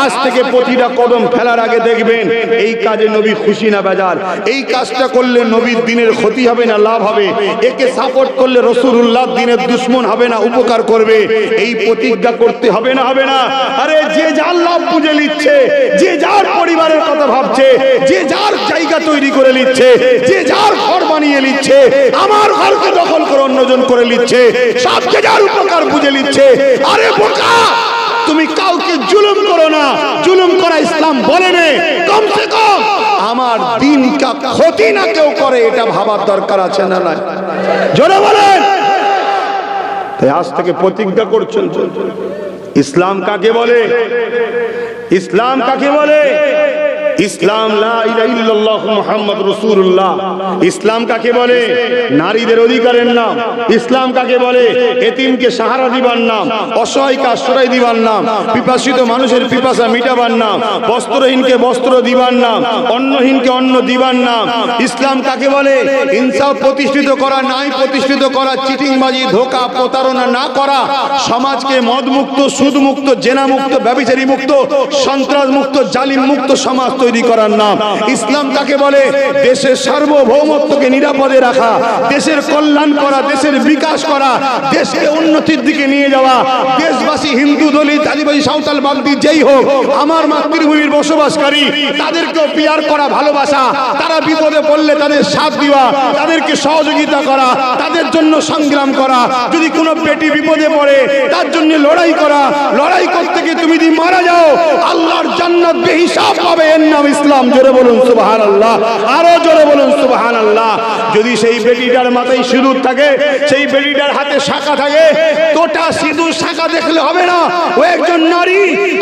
আজ থেকে প্রতিটা কদম ফেলার আগে দেখবেন এই কাজে নবী খুশি না বেজার। এই কাজটা করলে নবীর দিনের ক্ষতি হবে না লাভ হবে? একে সাপোর্ট করলে রাসূলুল্লাহ দিনের দুশমন হবে না উপকার করবে? এই প্রতিজ্ঞা করতে হবে না? হবে না? আরে যে যার লাভ বুঝে নিচ্ছে, যে যার পরিবারের কথা ভাবছে, যে যার জায়গা তৈরি করে নিচ্ছে, যে যার ঘর বানিয়ে নিচ্ছে, আমার ঘরকে দখল করে অন্যজন করে নিচ্ছে, সব যে যার উপকার বুঝে নিচ্ছে। আরে বোকা, তুমি কাউকে জুলুম করো না। জুলুম করা ইসলাম বলে না। কমসে কম আমার দিন কা ক্ষতি না কেউ করে, এটা ভাবার দরকার আছে না? নাই? জোরে বলেন। তাই আজ থেকে প্রতিজ্ঞা করছেন। ইসলাম কাকে বলে? ইসলাম কাকে বলে? ইসলাম লা ইলাহা ইল্লাল্লাহু মুহাম্মাদুর রাসূলুল্লাহ। ইসলাম কাকে বলে? নারীদের অধিকারের নাম। ইসলাম কাকে বলে? এতিমকে সাহারা দিবার নাম, অসহায়কে আশ্রয় দিবার নাম, পিপাসিত মানুষের পিপাসা মিটাবার নাম, বস্ত্রহীনকে বস্ত্র দিবার নাম, অন্নহীনকে অন্ন দিবার নাম। ইসলাম কাকে বলে? ইনসাফ প্রতিষ্ঠিত করা, ন্যায় প্রতিষ্ঠিত করা, চিটিংবাজি, ধোঁকা, প্রতারণা না করা, সমাজকে মদমুক্ত, সুদমুক্ত, জেনামুক্ত, ব্যভিচারী মুক্ত, সন্ত্রাস মুক্ত, জালিম মুক্ত সমাজ তৈরি করার নাম। ইসলাম কাকে বলে? দেশের সার্বভৌমত্বকে নিরাপদে রাখা, দেশের কল্যাণ করা, দেশের বিকাশ করা, দেশকে উন্নতির দিকে নিয়ে যাওয়া। দেশবাসী হিন্দু, দলিত, আদিবাসী, সাঁওতাল, বাগদি যেই হোক, আমার মাতৃভূমির বসবাসকারী, তাদেরকেও পিয়ার করা, ভালোবাসা, তারা বিপদে পড়লে তাদের সাথ দেওয়া, তাদেরকে সহযোগিতা করা, তাদের জন্য সংগ্রাম করা। যদি কোনো বেটি বিপদে পড়ে, তার জন্য লড়াই করা। লড়াই করতে গিয়ে তুমি যদি মারা যাও, আল্লাহর জান্নাত বেহিসাব পাবে। এর নাম ইসলাম। জোরে বলুন সুবহানাল্লাহ। আরো জোরে বলুন সুবহানাল্লাহ। যদি সেই বেটিটার মাথায় সিঁদুর থাকে, সেই বেটিটার হাতে শাঁখা থাকে, তোটা সিঁদুর শাঁখা দেখলে হবে না। ও একজন নারী,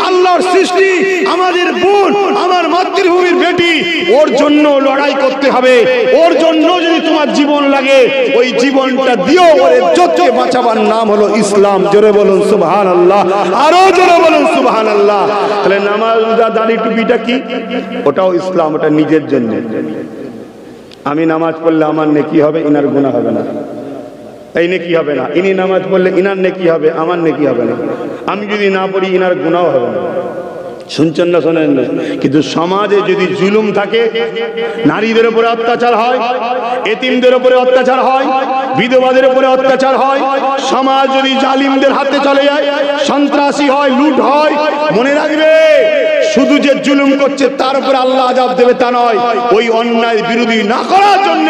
আল্লাহর সৃষ্টি, আমাদের বোন, আমার মাতৃভূমির বেটি। ওর জন্য লড়াই করতে হবে। ওর জন্য যদি তোমার জীবন লাগে, ওই জীবনটা দিও। ওর ইজ্জতকে বাঁচাবার নাম হলো ইসলাম। জোরে বলুন সুবহানাল্লাহ। আরো জোরে বলুন সুবহানাল্লাহ। তাহলে নামাজ, রোজা, দাড়ি, টুপিটা কি? ওটাও ইসলাম। ওটা নিজের জন্য। আমি নামাজ পড়লে আমার নেকি হবে, ইনার গুনাহ হবে না। এই নেকি হবে না। ইনি নামাজ পড়লে ইনার নেকি হবে, আমার নেকি হবে না। আমি যদি না পড়ি, ইনার গুনাহ হবে না। শুনছেন না? শোনেন না? কিন্তু সমাজে যদি জুলুম থাকে, নারীদের উপরে অত্যাচার হয়, এতিমদের উপরে অত্যাচার হয়, বিধবাদের উপরে অত্যাচার হয়, সমাজ যদি জালিমদের হাতে চলে যায়, সন্ত্রাসী হয়, লুট হয়, মনে রাখবে শুধু যে জুলুম করছে তার উপরে আল্লাহ আযাব দেবে তা নয়। ওই অন্যায় বিরোধী না করার জন্য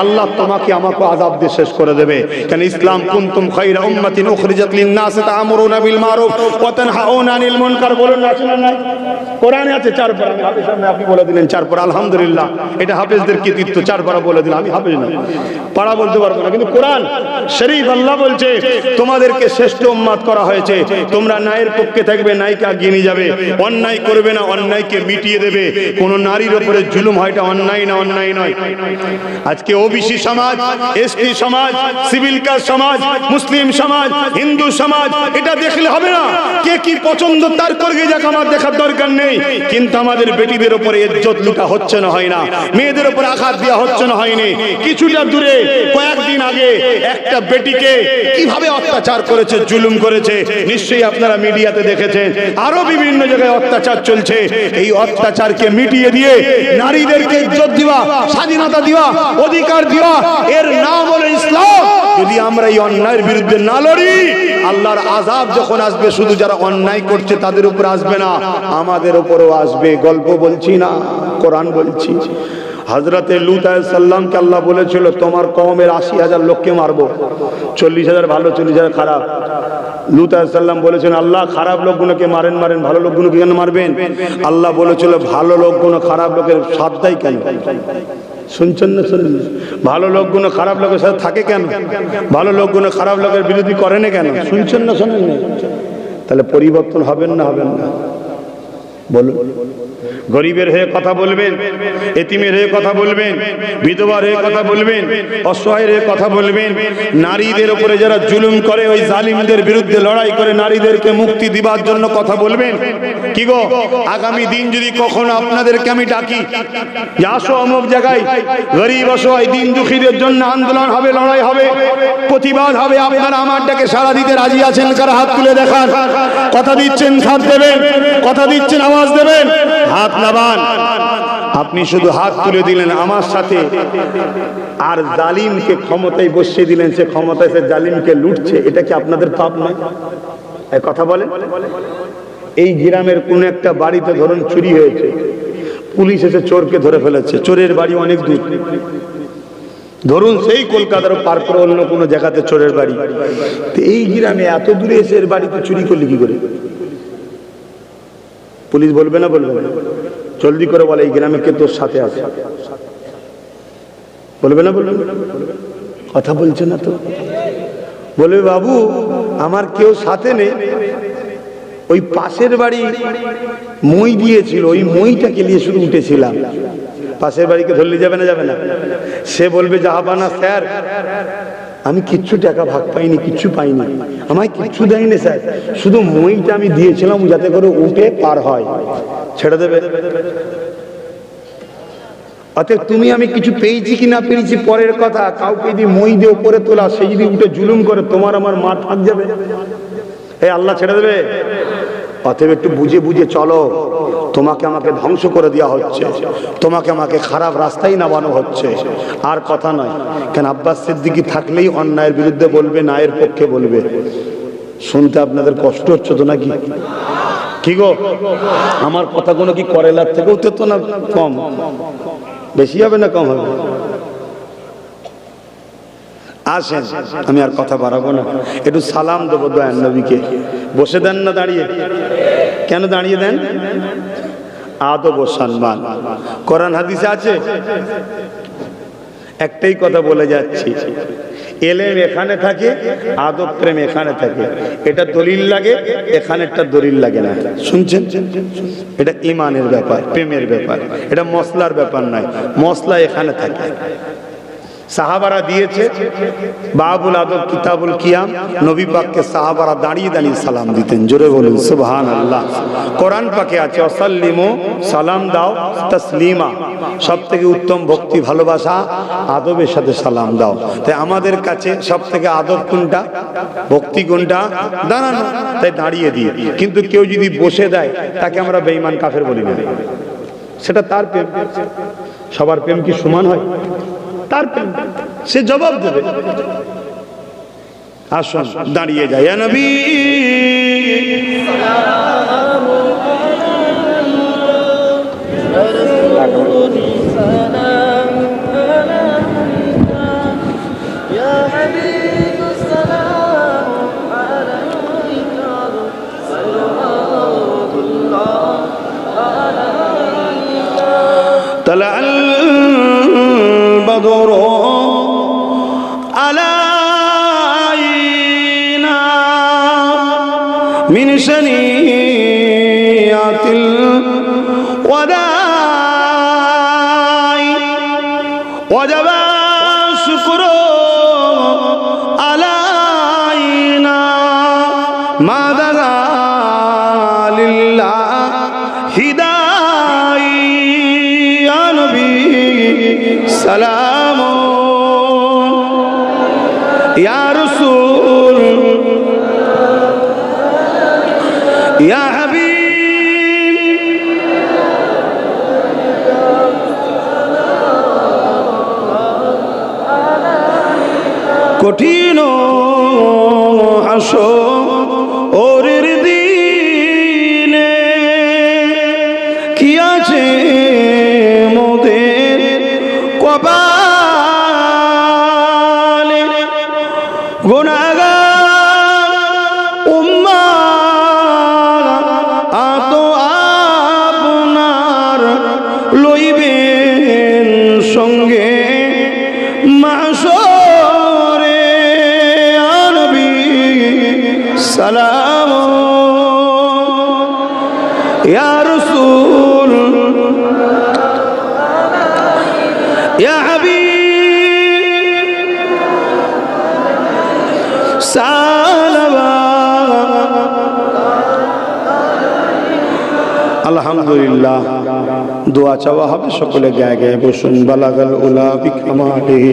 আল্লাহ তোমাকে আমাকে আযাব দিয়ে শেষ করে দেবে। কারণ ইসলাম কুনতুম খায়রা উম্মাতিন উখরিজাত লিন-নাস তা'মুরুনা বিল মারুফ ওয়া তানহাউনা আনিল মুনকার। বলুন না, শুনুন না? কোরআনে আছে 4 পারা। আমি হাফেজ সামনে, আপনি বলে দিলেন 4 পারা। আলহামদুলিল্লাহ, এটা হাফেজদের কৃতিত্ব। 4 পারা বলে দিলাম। আমি হাফেজ না, পারা বলতে পারবো না, কিন্তু কোরআন শরীফ আল্লাহ বলছে তোমাদেরকে শ্রেষ্ঠ উম্মত করা হয়েছে। তোমরা ন্যায়ের পক্ষে থাকবে, ন্যায়কে এগিয়ে নিয়ে যাবে, অন্যায় করবে না, অন্যায়কে মিটিয়ে দেবে। কোন নারীর উপরে জুলুম হয়, এটা অন্যায় না? অন্যায় নয়। আজকে ওবিসি সমাজ, এসটি সমাজ, সিভিল কাস্ট সমাজ, মুসলিম সমাজ, হিন্দু সমাজ, এটা দেখলে হবে না। কে কি পছন্দ তার করে যাক, আমার দেখার দরকার নেই। নেই, কিন্তু আমাদের বেটিদের উপরে ইজ্জত লুটা হচ্ছে না, হয় না, মেয়েদের উপরে আঘাত দেওয়া হচ্ছে না, হয়নি। কিছুটা দূরে কয়েকদিন আগে একটা বেটিকে কিভাবে অত্যাচার করেছে, জুলুম করেছে, নিশ্চয়ই আপনারা মিডিয়াতে দেখেছেন। আরো বিভিন্ন জায়গায় অত্যাচার চলছে। এই অত্যাচারকে মিটিয়ে দিয়ে নারীদেরকে ইজ্জত দেওয়া, স্বাধীনতা দেওয়া, অধিকার দেওয়া, এর নাম হলো ইসলাম। যদি আমরা এই অন্যায়ের বিরুদ্ধে না লড়ি, আল্লাহর আযাব যখন আসবে শুধু যারা অন্যায় করছে তাদের উপর আসবে না, আমাদের উপরও আসবে। গল্প বলছি না, কোরআন বলছি। হযরতে লূত আলাইহিস সালামকে আল্লাহ বলেছিল তোমার কওমের ৮০,০০০ লোককে মারবো, ৪০,০০০ ভালো, ৪০,০০০ খারাপ। লূত আলাইহিস সালাম বলেছেন আল্লাহ খারাপ লোকগুলোকে মারেন, ভালো লোকগুলোকে কেন মারবেন? আল্লাহ বলেছিল ভালো লোকগুলো খারাপ লোকের সাথ দেয় কেন? শুনছেন না? শুনুন। ভালো লোকগুলো খারাপ লোকের সাথে থাকে কেন? ভালো লোকগুলো খারাপ লোকের বিরোধী করে না কেন? শুনছেন না? শোনেন না? তাহলে পরিবর্তন হবেন না, হবেন না? বলুন। গরিবের হয়ে কথা বলবেন, এতিমের হয়ে কথা বলবেন, বিধবার হয়ে কথা বলবেন, অসহায়ের হয়ে কথা বলবেন। নারীদের উপরে যারা জুলুম করে ওই জালিমদের বিরুদ্ধে লড়াই করে নারীদেরকে মুক্তি দিবার জন্য কথা বলবেন। কি গো, আগামী দিন যদি কখনো আপনাদেরকে আমি ডাকি যে আসো অমুক জায়গায় গরিব অসহায় দিন দুঃখীদের জন্য আন্দোলন হবে, লড়াই হবে, প্রতিবাদ হবে, আপনারা আমার ডাকে সাড়া দিতে রাজি আছেন? কারা হাত তুলে দেখান। কথা দিচ্ছেন সাথ দেবেন, কথা দিচ্ছেন আওয়াজ দেবেন, হাত নামান। আপনি শুধু হাত তুলে দিলেন আমার সাথে, আর জালিমকে ক্ষমতায় বসিয়ে দিলেন, সে ক্ষমতায় সে জালিমকে লুটছে, এটা কি আপনাদের পাপ নয়? এই কথা বলেন। এই গ্রামের কোন একটা বাড়িতে ধরুন চুরি হয়েছে, পুলিশ এসে চোরকে ধরে ফেলেছে, চোরের বাড়ি অনেক দূর, ধরুন সেই কলকাতার পার করে অন্য কোনো জায়গাতে চোরের বাড়ি, তো এই গ্রামে এত দূরে এসে এর বাড়িতে চুরি করলে কি করে? পুলিশ বলবে না? বলবে না? জলদি করে বলে এই গ্রামে কে তোর সাথে আছে? বলবে না? বলবে? কথা বলছে না তো। বলবে বাবু আমার কেউ সাথে নেই, ওই পাশের বাড়ি মই দিয়েছিল, ওই মইটাকে নিয়ে শুধু উঠেছিলাম। পাশের বাড়িকে ধরলে যাবে না? যাবে না? সে বলবে জাহাপানা স্যার আমি কিচ্ছু টাকা ভাগ পাইনি, কিচ্ছু পাইনি, আমায় কিচ্ছু দেয়নি স্যার, শুধু মইটা আমি দিয়েছিলাম যাতে করে উঠে পার হয়। ছেড়ে দেবে? অতএব তুমি আমি কিছু পেয়েছি কি না পেয়েছি পরের কথা, কাউকে যদি মই দিয়ে উপরে তোলা, সে যদি উঠে জুলুম করে, তোমার আমার মাঠ ফাঁক যাবে। এই আল্লাহ ছেড়ে দেবে? অতএব একটু বুঝে বুঝে চলো। তোমাকে আমাকে ধ্বংস করে দেওয়া হচ্ছে, তোমাকে আমাকে খারাপ রাস্তায় নামানো হচ্ছে। আর কথা নয় কেন, আব্বাস সিদ্দিকী থাকলেই অন্যায়ের বিরুদ্ধে বলবে, ন্যায়ের পক্ষে বলবে। শুনতে আপনাদের কষ্ট হচ্ছে তো নাকি? কি গো, আমার কথাগুলো কি করেলার থেকেও তো না কম? বেশি হবে না কম হবে? আসেন, আমি আর কথা বাড়াবো না, একটু সালাম দেবো দয়ার নবীকে। বসে দেন না দাঁড়িয়ে? কেন দাঁড়িয়ে দেন? আদব ও সম্মান কোরআন হাদিসে আছে। একটাই কথা বলে যাচ্ছি, এলেম এখানে থাকে, আদব প্রেম এখানে থাকে। এটা দলিল লাগে, এখানে একটা দলিল লাগে না। শুনছেন? এটা ইমানের ব্যাপার, প্রেমের ব্যাপার, এটা মশলার ব্যাপার নয়। মশলা এখানে থাকে। সাহাবারা দিয়েছে বাবুল আদব কিতাবুল কিয়াম, নবী পাককে সাহাবারা দাঁড়িয়ে দাঁড়িয়ে সালাম দিতেন। জোরে বলুন সুবহানাল্লাহ। কোরআন পাকে আছে ওয়াসাল্লিমু, সালাম দাও, তাসলিমা, সব থেকে উত্তম ভক্তি ভালোবাসা আদবের সাথে সালাম দাও। তাই আমাদের কাছে সব থেকে আদব কোনটা, ভক্তি কোনটা? দাঁড়ানো। তাই দাঁড়িয়ে দিই। কিন্তু কেউ যদি বসে দেয় তাকে আমরা বেঈমান কাফের বলি না, সেটা তার প্রেম। সবার প্রেম কি সমান হয়? তার প্রেম, সে জবাব দেবে। আসুন দাঁড়িয়ে যায়। ইয়া নবী طلع البدر علينا من شنيعة الوداع وجب الشكر علينا ما دعا لله হিদাই ইয়া নবী সালাম ইয়া রাসূল ইয়া হাবিব কঠিন হাসরের দিনে কি আছে মোদের কপালে গুনাহগার উম্মাত আত আপনার লইবেন সঙ্গে মাহশরে ইয়া নবী সালাম ইয়া রাসূল ইয়া হাবিব সালাম। আলহামদুলিল্লাহ দোয়া চাওয়া হবে সকলে গায়ে গায়ে বসুন। বালাগাল উলা বিকামালিহি